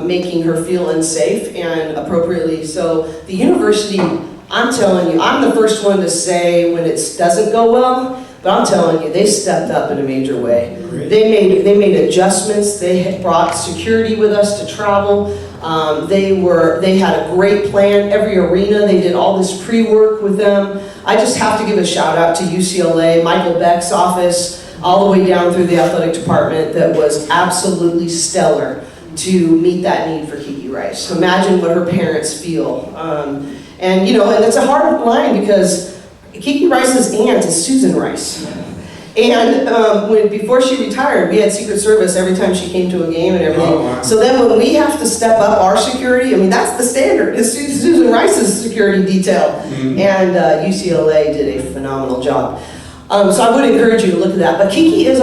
making her feel unsafe, and appropriately so. The university, I'm telling you, I'm the first one to say when it doesn't go well, but I'm telling you, they stepped up in a major way. They made adjustments. They had brought security with us to travel. They had a great plan. Every arena, they did all this pre-work with them. I just have to give a shout out to UCLA, Michael Beck's office, all the way down through the athletic department, that was absolutely stellar to meet that need for Kiki Rice. Imagine what her parents feel. And it's a hard line, because Kiki Rice's aunt is Susan Rice. And before she retired, we had Secret Service every time she came to a game and everything. Oh, wow. So then when we have to step up our security, that's the standard. It's Susan Rice's security detail. And UCLA did a phenomenal job. So I would encourage you to look at that. But Kiki is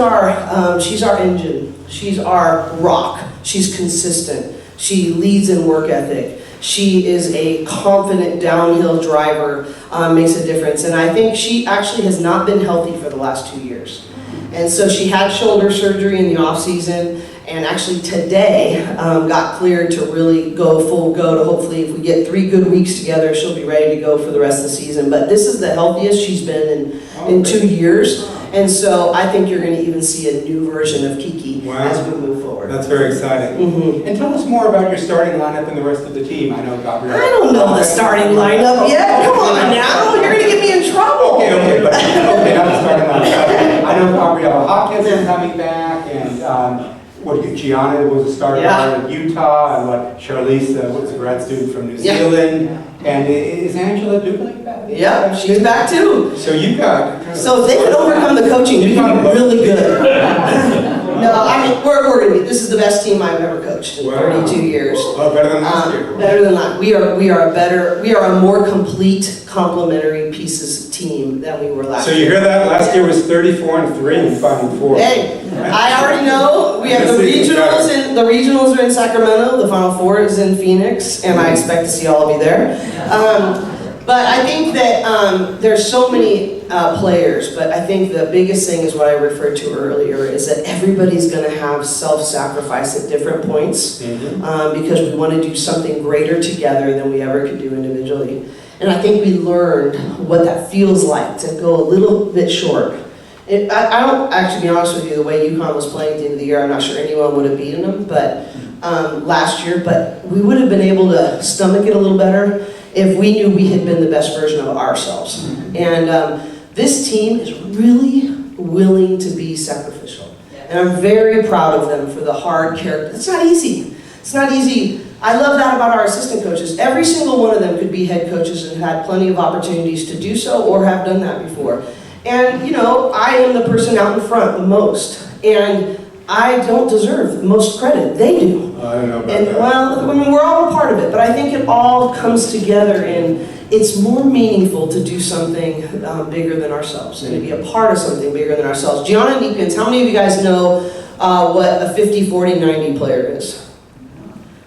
she's our engine. She's our rock. She's consistent. She leads in work ethic. She is a confident downhill driver, makes a difference. And I think she actually has not been healthy for the last 2 years. And so she had shoulder surgery in the off season, and actually today got cleared to really go full go, to hopefully, if we get 3 good weeks together, she'll be ready to go for the rest of the season. But this is the healthiest she's been in 2 years. And so I think you're going to even see a new version of Kiki as we move forward. That's very exciting. And tell us more about your starting lineup and the rest of the team. I know Gabrielle. I don't know the starting lineup yet. Come on now, you're going to get me in trouble. Okay, not the starting lineup. I know Gabrielle Hopkins is coming back, and Gianna was a starter at Utah, and Charlize was a grad student from New Zealand. And is Angela Dublik back? Yeah, she's back too. So you've got... So if they could overcome the coaching, we can be really good. No, we're going to be, this is the best team I've ever coached in 32 years. Well, better than last year. Better than that. We are a more complete, complementary pieces team than we were last year. So you hear that? Last year was 34-3 in Final Four. Hey, I already know. We have the regionals, and the regionals are in Sacramento. The Final Four is in Phoenix, and I expect to see all of you there. But I think that there's so many players, but I think the biggest thing is what I referred to earlier, is that everybody's going to have self-sacrifice at different points, because we want to do something greater together than we ever could do individually. And I think we learned what that feels like to go a little bit short. I don't actually, be honest with you, the way UConn was playing at the end of the year, I'm not sure anyone would have beaten them, but last year, but we would have been able to stomach it a little better if we knew we had been the best version of ourselves. And this team is really willing to be sacrificial. And I'm very proud of them for the hard character. It's not easy. It's not easy. I love that about our assistant coaches. Every single one of them could be head coaches and had plenty of opportunities to do so, or have done that before. And I am the person out in front the most. And I don't deserve the most credit. They do. I don't know about and that. Well, we're all a part of it, but I think it all comes together, and it's more meaningful to do something bigger than ourselves, and to be a part of something bigger than ourselves. Gianna Neepkins, how many of you guys know what a 50, 40, 90 player is?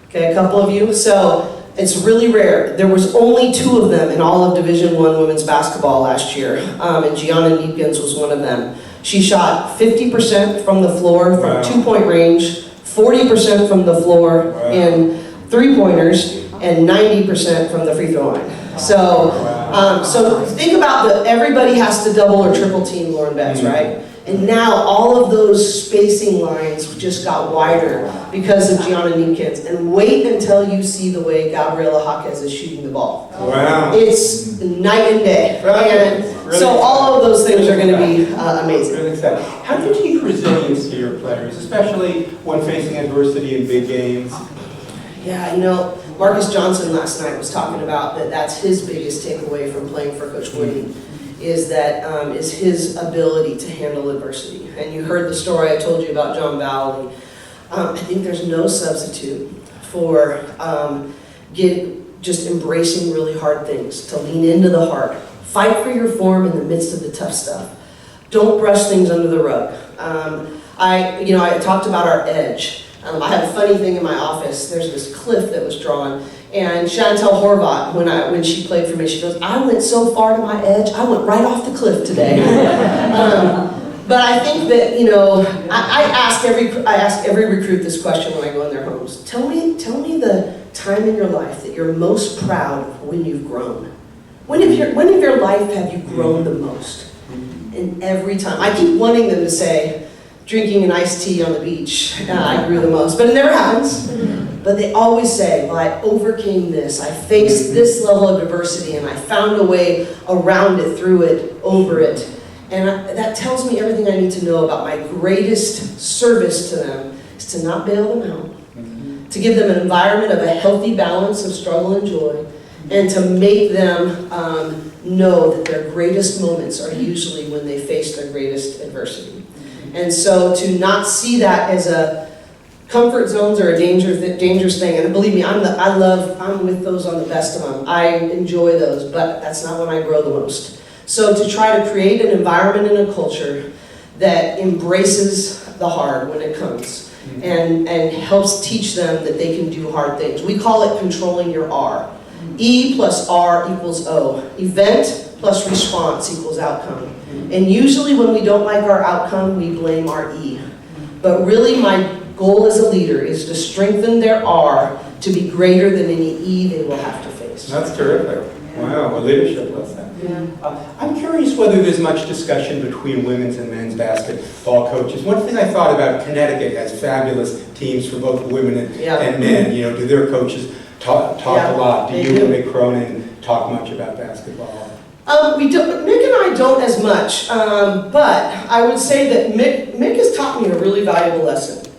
Okay, a couple of you. So it's really rare. There was only 2 of them in all of Division I women's basketball last year, and Gianna Neepkins was one of them. She shot 50% from the floor from 2-point range, 40% from the floor in 3-pointers, and 90% from the free throw line. So, so think about everybody has to double or triple team Lauren Betts, right? And now all of those spacing lines just got wider because of Gianna Neepkins. And wait until you see the way Gabriella Hawkes is shooting the ball. Wow. It's night and day. Right. And so all of those things are going to be amazing. Really exciting. How do you teach resilience to your players, especially when facing adversity in big games? Yeah, Marcus Johnson last night was talking about that's his biggest takeaway from playing for Coach Woody, is his ability to handle adversity. And you heard the story I told you about John Valley. I think there's no substitute for just embracing really hard things, to lean into the hard. Fight for your form in the midst of the tough stuff. Don't brush things under the rug. I talked about our edge. I have a funny thing in my office. There's this cliff that was drawn, and Chantel Horvath, when she played for me, she goes, "I went so far to my edge, I went right off the cliff today." But I think that I ask every recruit this question when I go in their homes. Tell me the time in your life that you're most proud of when you've grown. When in your life have you grown the most? And every time, I keep wanting them to say, drinking an iced tea on the beach, I grew the most, but it never happens. But they always say, well, I overcame this, I faced this level of adversity, and I found a way around it, through it, over it. And that tells me everything I need to know about my greatest service to them is to not bail them out, to give them an environment of a healthy balance of struggle and joy, and to make them know that their greatest moments are usually when they face their greatest adversity. And so to not see that as a comfort zones are a dangerous thing, and believe me, I'm with those on the best of them. I enjoy those, but that's not when I grow the most. So to try to create an environment and a culture that embraces the hard when it comes, and helps teach them that they can do hard things. We call it controlling your R. E plus R equals O. Event plus response equals outcome. And usually when we don't like our outcome, we blame our E. But really my goal as a leader is to strengthen their R to be greater than any E they will have to face. That's terrific. Wow, a leadership lesson. Yeah. I'm curious whether there's much discussion between women's and men's basketball coaches. One thing I thought about, Connecticut has fabulous teams for both women and men. Do their coaches talk a lot? Do you and Mick Cronin talk much about basketball? We don't. Mick and I don't as much, but I would say that Mick has taught me a really valuable lesson.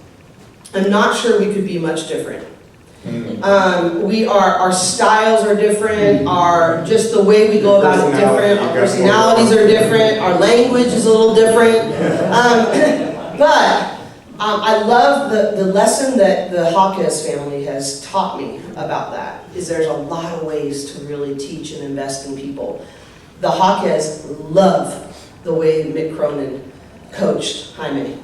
I'm not sure we could be much different. Our styles are different, just the way we go about it different, our personalities are different, our language is a little different. But I love the lesson that the Hawkes family has taught me about that, is there's a lot of ways to really teach and invest in people. The Hawkes love the way Mick Cronin coached Jaime.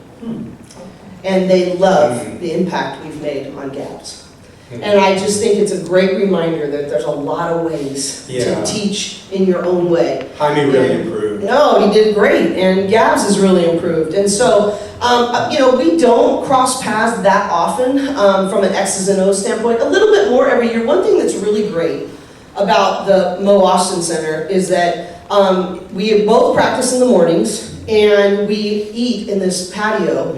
And they love the impact we've made on Gabs. And I just think it's a great reminder that there's a lot of ways to teach in your own way. Jaime really improved. No, he did great, and Gabs has really improved. And so, we don't cross paths that often from an X's and O's standpoint. A little bit more every year. One thing that's really great about the Mo Austin Center is that we both practice in the mornings, and we eat in this patio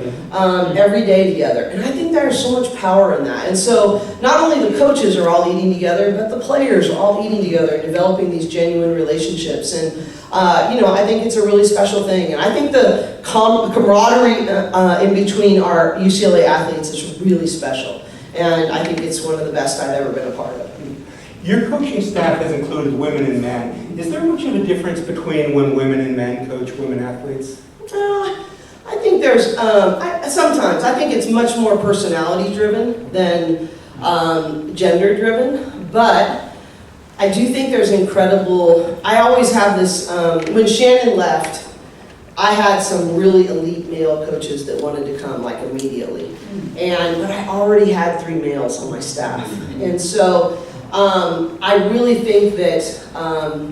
every day together. And I think there's so much power in that. And so not only the coaches are all eating together, but the players are all eating together and developing these genuine relationships. And I think it's a really special thing. And I think the camaraderie in between our UCLA athletes is really special. And I think it's one of the best I've ever been a part of. Your coaching staff has included women and men. Is there much of a difference between when women and men coach women athletes? I think there's, sometimes, I think it's much more personality driven than gender driven, but I do think there's I always have this, when Shannon left, I had some really elite male coaches that wanted to come like immediately. But I already had 3 males on my staff. And so, I really think that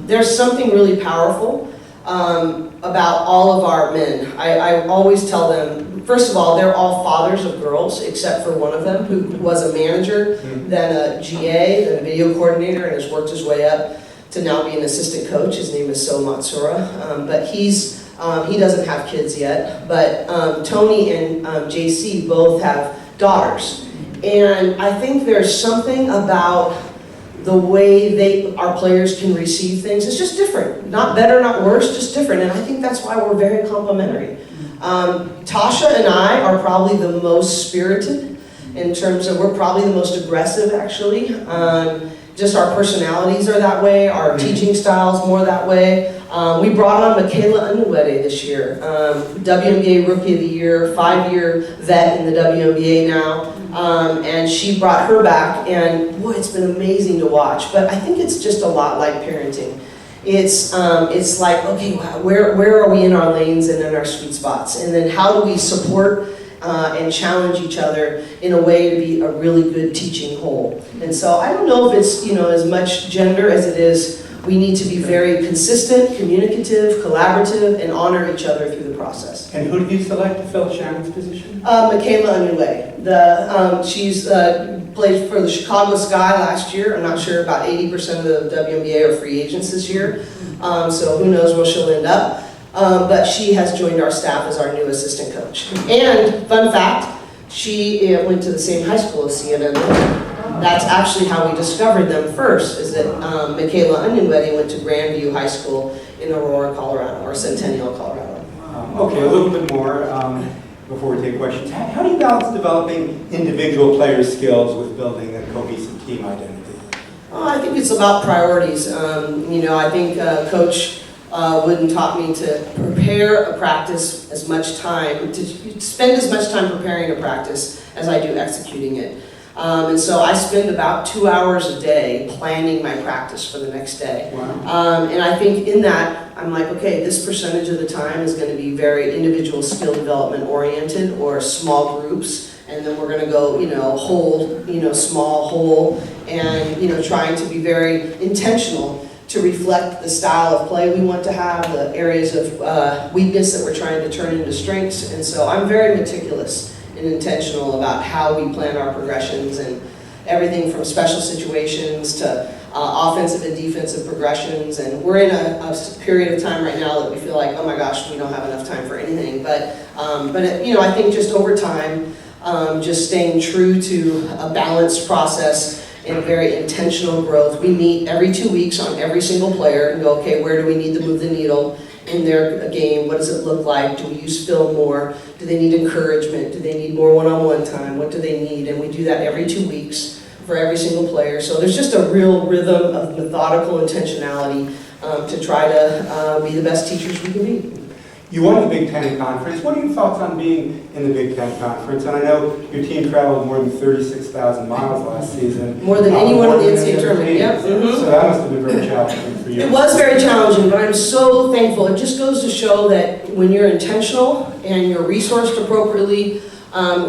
there's something really powerful about all of our men. I always tell them, first of all, they're all fathers of girls, except for one of them, who was a manager, then a GA, then a video coordinator, and has worked his way up to now be an assistant coach. His name is So Matsura, but he doesn't have kids yet. But Tony and JC both have daughters. And I think there's something about the way our players can receive things is just different. Not better, not worse, just different. And I think that's why we're very complementary. Tasha and I are probably the most spirited in terms of, we're probably the most aggressive actually. Just our personalities are that way, our teaching styles more that way. We brought on Michaela Unwede this year, WNBA Rookie of the Year, 5-year vet in the WNBA now, and she brought her back, and boy, it's been amazing to watch. But I think it's just a lot like parenting. It's like, okay, where are we in our lanes and in our sweet spots, and then how do we support and challenge each other in a way to be a really good teaching whole. And so I don't know if it's as much gender as it is. We need to be very consistent, communicative, collaborative, and honor each other through the process. And who did you select to fill Shannon's position? Michaela Unwede. She's played for the Chicago Sky last year. I'm not sure, about 80% of the WNBA are free agents this year. So who knows where she'll end up. But she has joined our staff as our new assistant coach. And fun fact, she went to the same high school as Sienna. That's actually how we discovered them first, is that Michaela Unwede went to Grandview High School in Aurora, Colorado, or Centennial, Colorado. Okay, a little bit more before we take questions. How do you balance developing individual player skills with building a cohesive team identity? I think it's about priorities. I think Coach Wooden taught me to prepare a practice as much time, to spend as much time preparing a practice as I do executing it. And so I spend about 2 hours a day planning my practice for the next day. Wow. And I think in that, I'm like, okay, this percentage of the time is going to be very individual skill development oriented or small groups. And then we're going to go, whole, small, whole, and, trying to be very intentional to reflect the style of play we want to have, the areas of weakness that we're trying to turn into strengths. And so I'm very meticulous and intentional about how we plan our progressions, and everything from special situations to offensive and defensive progressions. And we're in a period of time right now that we feel like, oh my gosh, we don't have enough time for anything. But I think just over time, just staying true to a balanced process and very intentional growth. We meet every 2 weeks on every single player and go, okay, where do we need to move the needle in their game? What does it look like? Do we use film more? Do they need encouragement? Do they need more one-on-one time? What do they need? And we do that every 2 weeks for every single player. So there's just a real rhythm of methodical intentionality to try to be the best teachers we can be. You won the Big Ten Conference. What are your thoughts on being in the Big Ten Conference? And I know your team traveled more than 36,000 miles last season. More than anyone in the NCAA tournament, yep. So that must have been very challenging for you. It was very challenging, but I'm so thankful. It just goes to show that when you're intentional and you're resourced appropriately,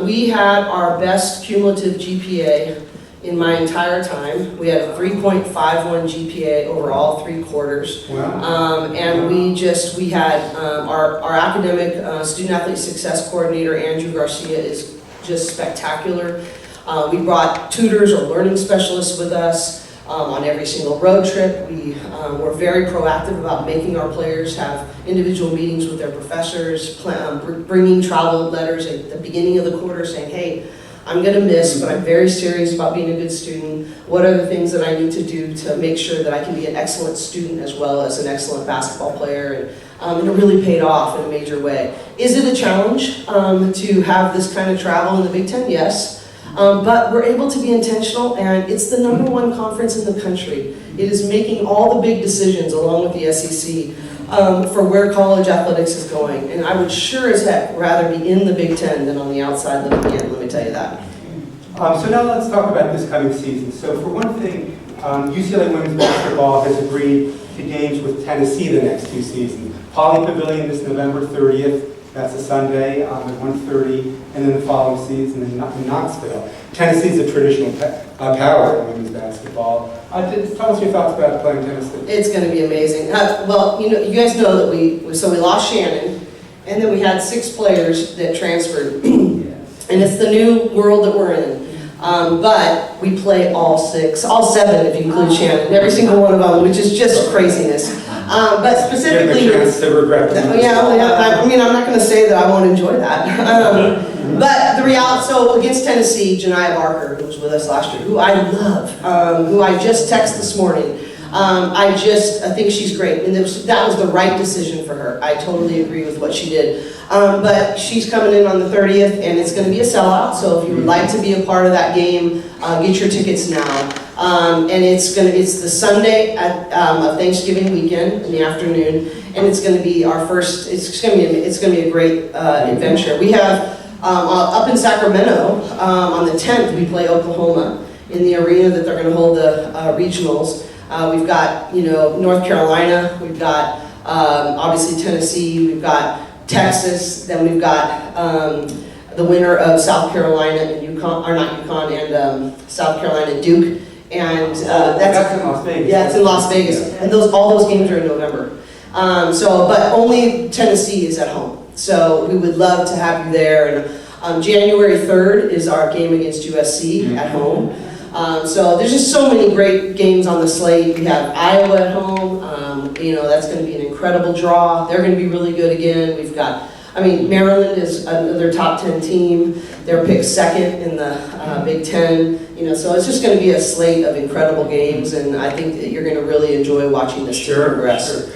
we had our best cumulative GPA in my entire time. We had a 3.51 GPA over all 3 quarters. Wow. And we had our academic student athlete success coordinator, Andrew Garcia, is just spectacular. We brought tutors or learning specialists with us on every single road trip. We were very proactive about making our players have individual meetings with their professors, bringing travel letters at the beginning of the quarter saying, hey, I'm going to miss, but I'm very serious about being a good student. What are the things that I need to do to make sure that I can be an excellent student as well as an excellent basketball player? And it really paid off in a major way. Is it a challenge to have this kind of travel in the Big Ten? Yes. But we're able to be intentional, and it's the #1 conference in the country. It is making all the big decisions along with the SEC for where college athletics is going. And I would sure as heck rather be in the Big Ten than on the outside looking in, let me tell you that. So now let's talk about this coming season. So for one thing, UCLA women's basketball has agreed to games with Tennessee the next 2 seasons. Poly Pavilion is November 30th. That's a Sunday at 1:30, and then the following season in Knoxville. Tennessee's a traditional power in women's basketball. Tell us your thoughts about playing Tennessee. It's going to be amazing. Well, you guys know that we lost Shannon, and then we had 6 players that transferred, and it's the new world that we're in. But we play all 7 if you include Shannon, every single one of them, which is just craziness. But specifically, Give them a chance to regret them. I mean, I'm not going to say that I won't enjoy that. But the reality, so against Tennessee, Janiah Barker, who was with us last year, who I love, who I just texted this morning. I think she's great, and that was the right decision for her. I totally agree with what she did. But she's coming in on the 30th, and it's going to be a sellout. So if you would like to be a part of that game, get your tickets now. And it's the Sunday of Thanksgiving weekend in the afternoon, and it's going to be our first. It's going to be a great adventure. We have up in Sacramento on the 10th. We play Oklahoma in the arena that they're going to hold the regionals. We've got North Carolina. We've got obviously Tennessee. We've got Texas. Then we've got the winner of South Carolina and UConn, South Carolina Duke. And that's in Las Vegas. Yeah, it's in Las Vegas, and all those games are in November. But only Tennessee is at home. So we would love to have you there. And January 3rd is our game against USC at home. So there's just so many great games on the slate. We have Iowa at home. That's going to be an incredible draw. They're going to be really good again. We've got, Maryland is another top 10 team. They're picked second in the Big Ten. So it's just going to be a slate of incredible games, and I think that you're going to really enjoy watching this team progress. Sure.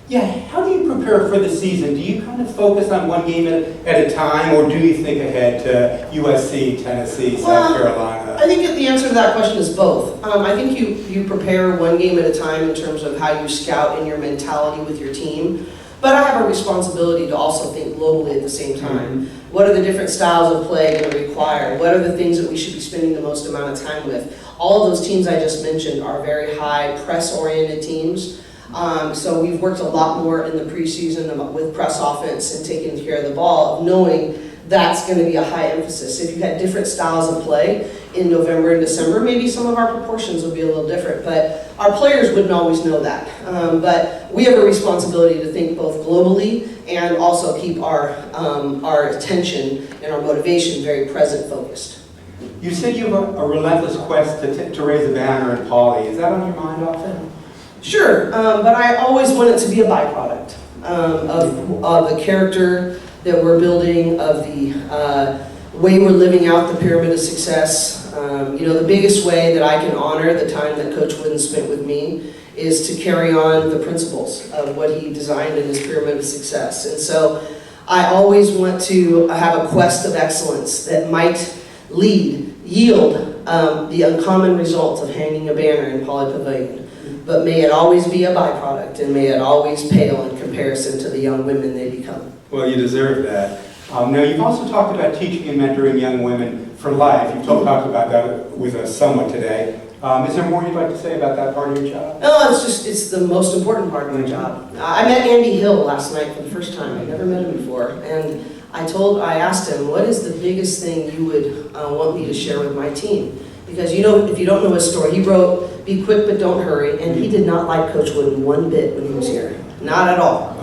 Yeah, how do you prepare for the season? Do you kind of focus on one game at a time, or do you think ahead to USC, Tennessee, South Carolina? I think the answer to that question is both. I think you prepare one game at a time in terms of how you scout and your mentality with your team. But I have a responsibility to also think globally at the same time. Mm-hmm. What are the different styles of play going to require? What are the things that we should be spending the most amount of time with? All of those teams I just mentioned are very high press-oriented teams. So we've worked a lot more in the preseason with press offense and taking care of the ball, knowing that's going to be a high emphasis. If you had different styles of play in November and December, maybe some of our proportions will be a little different, but our players wouldn't always know that. But we have a responsibility to think both globally and also keep our attention and our motivation very present focused. You said you have a relentless quest to raise a banner in Poly. Is that on your mind often? Sure, but I always want it to be a byproduct of the character that we're building, of the way we're living out the pyramid of success. The biggest way that I can honor the time that Coach Wooden spent with me is to carry on the principles of what he designed in his pyramid of success. And so I always want to have a quest of excellence that might yield the uncommon result of hanging a banner in Poly Pavilion. But may it always be a byproduct, and may it always pale in comparison to the young women they become. Well, you deserve that. Now, you've also talked about teaching and mentoring young women for life. You've talked about that with us somewhat today. Is there more you'd like to say about that part of your job? No, it's the most important part of my job. I met Andy Hill last night for the first time. I'd never met him before. And I asked him, what is the biggest thing you would want me to share with my team? Because if you don't know his story, he wrote, "Be quick but don't hurry," and he did not like Coach Wooden one bit when he was here. Not at all.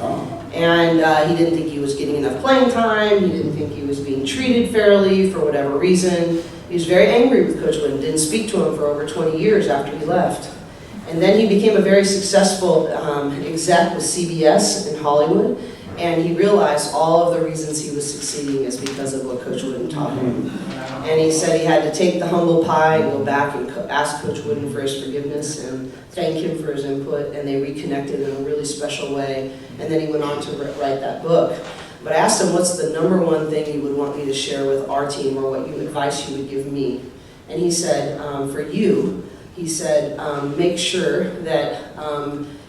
And he didn't think he was getting enough playing time. He didn't think he was being treated fairly for whatever reason. He was very angry with Coach Wooden, didn't speak to him for over 20 years after he left. And then he became a very successful exec with CBS in Hollywood, and he realized all of the reasons he was succeeding is because of what Coach Wooden taught him. And he said he had to take the humble pie and go back and ask Coach Wooden for his forgiveness and thank him for his input, and they reconnected in a really special way. And then he went on to write that book. But I asked him, what's the number one thing you would want me to share with our team, or what advice you would give me? And he said, for you, he said, make sure that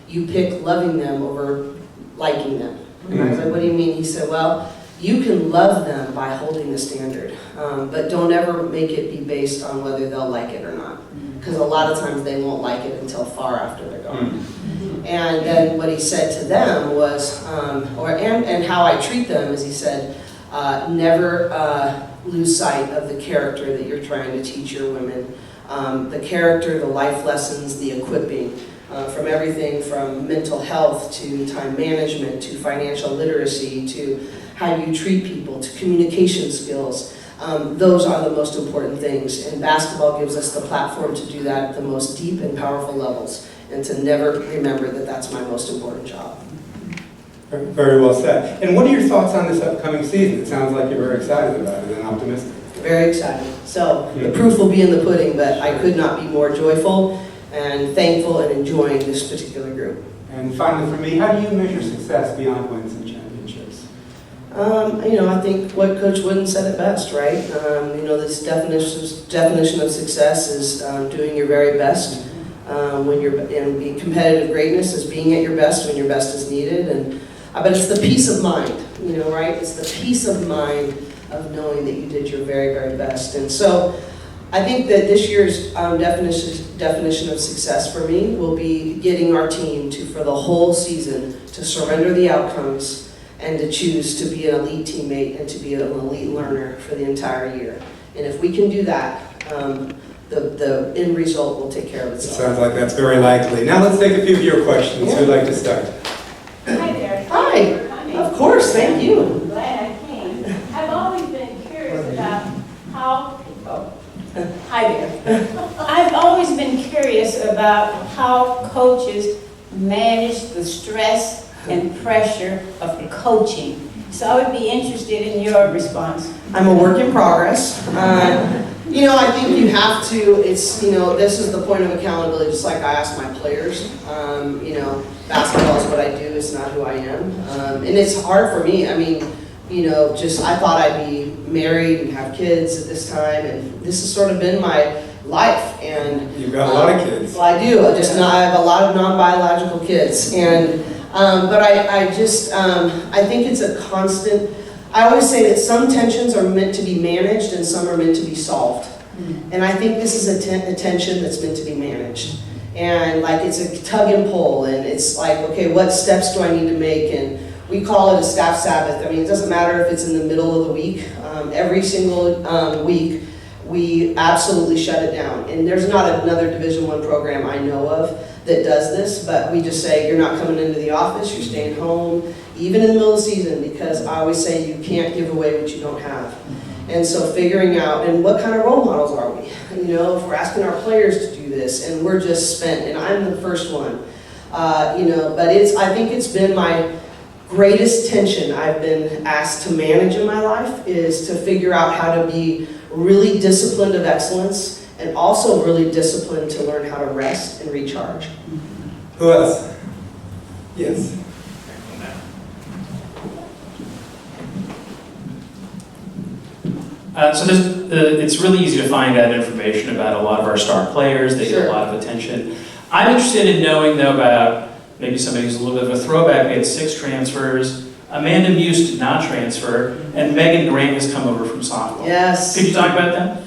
you pick loving them over liking them. And I was like, what do you mean? He said, well, you can love them by holding the standard, but don't ever make it be based on whether they'll like it or not. Because a lot of times they won't like it until far after they're gone. And then what he said to them was, and how I treat them is, he said, never lose sight of the character that you're trying to teach your women. The character, the life lessons, the equipping. From everything from mental health to time management to financial literacy to how you treat people to communication skills. Those are the most important things, and basketball gives us the platform to do that at the most deep and powerful levels. and to never remember that that's my most important job. Very well said. And what are your thoughts on this upcoming season? It sounds like you're very excited about it and optimistic. Very excited. So the proof will be in the pudding, but I could not be more joyful and thankful and enjoying this particular group. And finally for me, how do you measure success beyond wins and championships? I think what Coach Wooden said it best, right? This definition of success is doing your very best. And competitive greatness is being at your best when your best is needed. But it's the peace of mind, right? It's the peace of mind of knowing that you did your very, very best. And so I think that this year's definition of success for me will be getting our team to, for the whole season, to surrender the outcomes and to choose to be an elite teammate and to be an elite learner for the entire year. And if we can do that, the end result will take care of It itself. sounds like that's very likely. Now let's take a few of your questions. Yeah. Who'd like to start? Hi there. Hi. Thank you for coming. Of course, thank you. I'm glad I came. I've always been curious about how, hi there. I've always been curious about how coaches manage the stress and pressure of coaching. So I would be interested in your response. I'm a work in progress. I think you have to, this is the point of accountability, just like I ask my players. Basketball is what I do, it's not who I am. And it's hard for me. I thought I'd be married and have kids at this time, and this has sort of been my life. And You've got a lot of kids. Well, I do. I have a lot of non-biological kids, and but I think it's a constant. I always say that some tensions are meant to be managed and some are meant to be solved. And I think this is a tension that's meant to be managed. And it's a tug and pull, and it's like, okay, what steps do I need to make? And we call it a staff Sabbath. It doesn't matter if it's in the middle of the week. Every single week, we absolutely shut it down. And there's not another Division I program I know of that does this, but we just say, you're not coming into the office, you're staying home, even in the middle of the season, because I always say you can't give away what you don't have. And so figuring out, and what kind of role models are we? If we're asking our players to do this, and we're just spent, and I'm the first one, but I think it's been my greatest tension I've been asked to manage in my life, is to figure out how to be really disciplined of excellence, and also really disciplined to learn how to rest and recharge. Who else? Yes. It's really easy to find out information about a lot of our star players. They get a lot of attention. I'm interested in knowing, though, about maybe somebody who's a little bit of a throwback. We had 6 transfers. Amanda Muse did not transfer, and Megan Grant has come over from softball. Yes. Could you talk about that?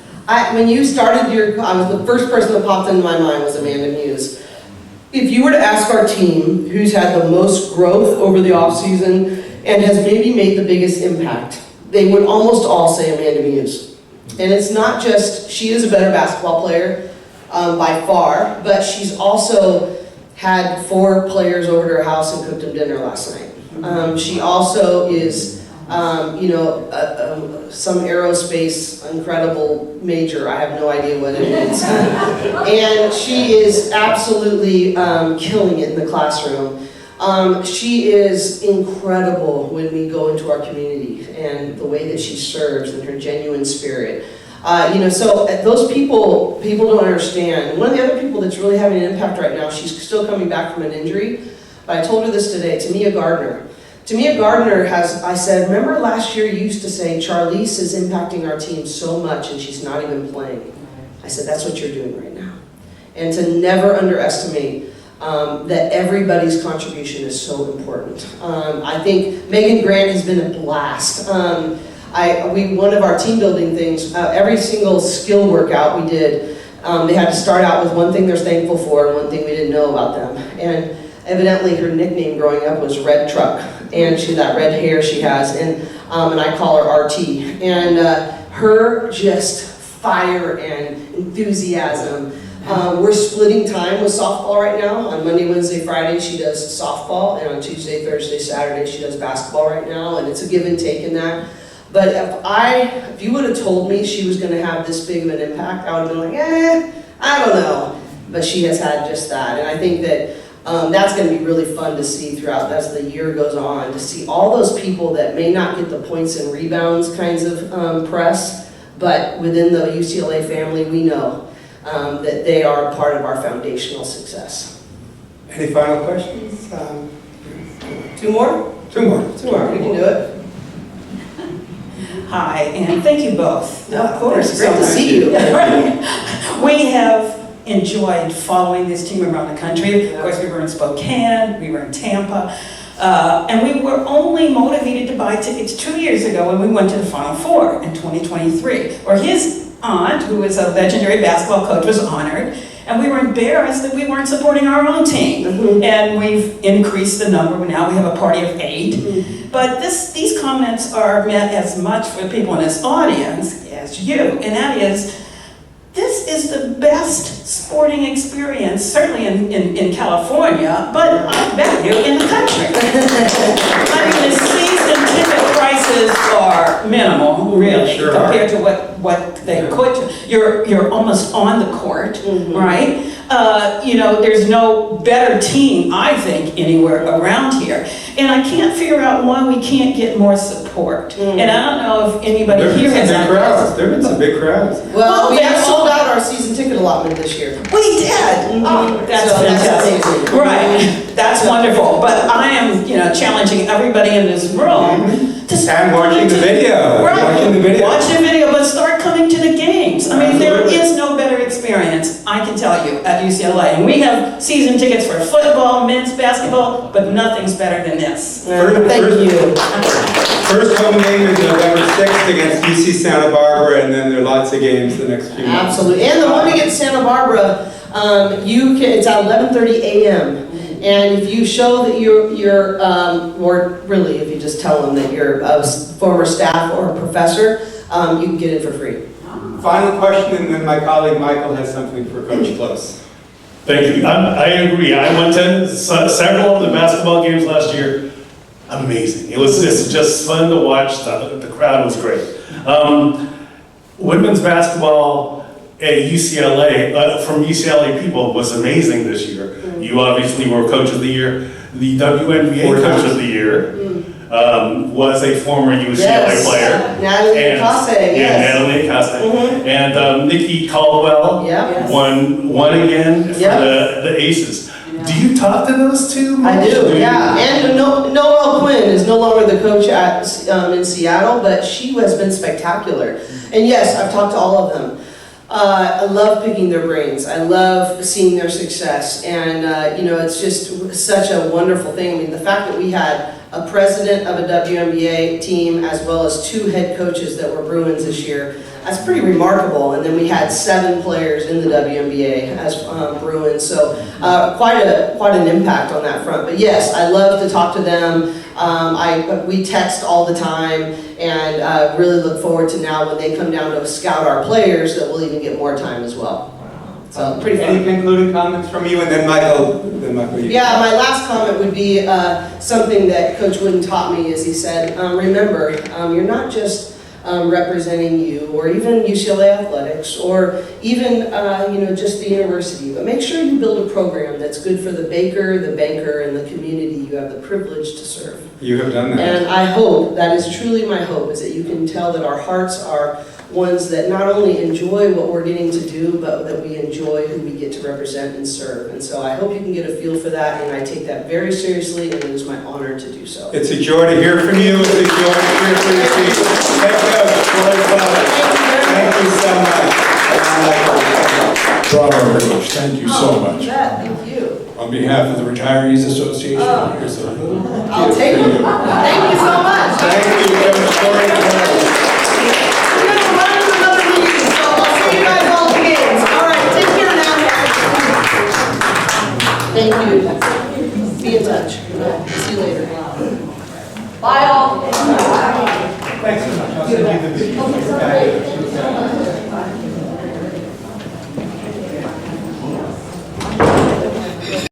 When you started I was the first person that popped into my mind was Amanda Muse. If you were to ask our team who's had the most growth over the offseason and has maybe made the biggest impact, they would almost all say Amanda Muse. And it's not just, she is a better basketball player by far, but she's also had 4 players over to her house and cooked them dinner last night. She also is, some aerospace incredible major. I have no idea what it is. And she is absolutely killing it in the classroom. She is incredible when we go into our community, and the way that she serves and her genuine spirit. So those people don't understand. One of the other people that's really having an impact right now, she's still coming back from an injury, but I told her this today, Tamia Gardner. Tamia Gardner I said, remember last year you used to say, Charlize is impacting our team so much and she's not even playing. I said, that's what you're doing right now. And to never underestimate that everybody's contribution is so important. I think Megan Grant has been a blast. One of our team building things, every single skill workout we did, they had to start out with one thing they're thankful for and one thing we didn't know about them. And evidently her nickname growing up was Red Truck, and that red hair she has, and I call her RT. And her just fire and enthusiasm. We're splitting time with softball right now. On Monday, Wednesday, Friday, she does softball, and on Tuesday, Thursday, Saturday, she does basketball right now, and it's a give and take in that. But if you would have told me she was going to have this big of an impact, I would have been like, I don't know. but she has had just that. And I think that that's going to be really fun to see throughout as the year goes on, to see all those people that may not get the points and rebounds kinds of press, but within the UCLA family, we know that they are part of our foundational success. Any final questions? Two more? Two more. Two more, we can do it. Hi, and thank you both. Of course, Thank great to see you. We have enjoyed following this team around the country. Of course, we were in Spokane, we were in Tampa, and we were only motivated to buy tickets 2 years ago when we went to the Final Four in 2023, where his aunt, who is a legendary basketball coach, was honored, and we were embarrassed that we weren't supporting our own team. And we've increased the number. Now we have a party of 8. But these comments are meant as much for the people in this audience as you, and that is, this is the best sporting experience, certainly in California, but I bet you in the country. I mean, the season ticket prices are minimal, really, Sure compared to what they could. You're almost on the court, right? There's no better team, I think, anywhere around here. And I can't figure out why we can't get more support. And I don't know if anybody here has There have been some big crowds. Well, we have sold out our season ticket allotment this year. We did. Oh, that's So fantastic. amazing. Right. That's wonderful. But I am, challenging everybody in this room to start And watching coming the to- video. Right. Watching the video. Watch the video, but start coming to the games. I mean, there Absolutely. is no better experience, I can tell you, at UCLA. And we have season tickets for football, men's basketball, but nothing's better than this. Thank you. First home game is November 6th against UC Santa Barbara, and then there are lots of games the next few months. Absolutely. And the one against Santa Barbara, it's at 11:30 a.m. And if you show that you're or really if you just tell them that you're a former staff or a professor, you can get it for free. Final question, and then my colleague Michael has something for Coach Close. Thank you. I agree. I went to several of the basketball games last year. Amazing. It's just fun to watch. The crowd was great. Women's basketball at UCLA, from UCLA people, was amazing this year. You obviously were Coach of the Year. The WNBA Coach of the Year was a former UCLA player. Natalie And- Acosta, Yeah, yes. Natalie Acosta. And Nikki Caldwell Yep. won again for Yep. the Aces. Do you talk to those two? I much? do, yeah. And Noelle Quinn is no longer the coach in Seattle, but she has been spectacular. And yes, I've talked to all of them. I love picking their brains. I love seeing their success. And, it's just such a wonderful thing. I mean, the fact that we had a president of a WNBA team as well as 2 head coaches that were Bruins this year, that's pretty remarkable. And then we had 7 players in the WNBA as Bruins. So quite an impact on that front. But yes, I love to talk to them. We text all the time, and really look forward to now when they come down to scout our players that we'll even get more time as well. So pretty Any fun. concluding comments from you, and then Michael, you. Yeah, my last comment would be something that Coach Wooden taught me is he said, remember, you're not just representing you or even UCLA Athletics or even just the university, but make sure you build a program that's good for the baker, the banker, and the community you have the privilege to serve. You have done that. And I hope, that is truly my hope, is that you can tell that our hearts are ones that not only enjoy what we're getting to do, but that we enjoy who we get to represent and serve. And so I hope you can get a feel for that, and I take that very seriously, and it is my honor to do so. It's a joy to hear from you. It's a joy to hear from your team. Thank you so much. Bravo, Coach. Thank you so much. Thank you. On behalf of the Retirees Association, here's a little I'll gift take for it. you. Thank you so much. Thank you, Coach Cori Close.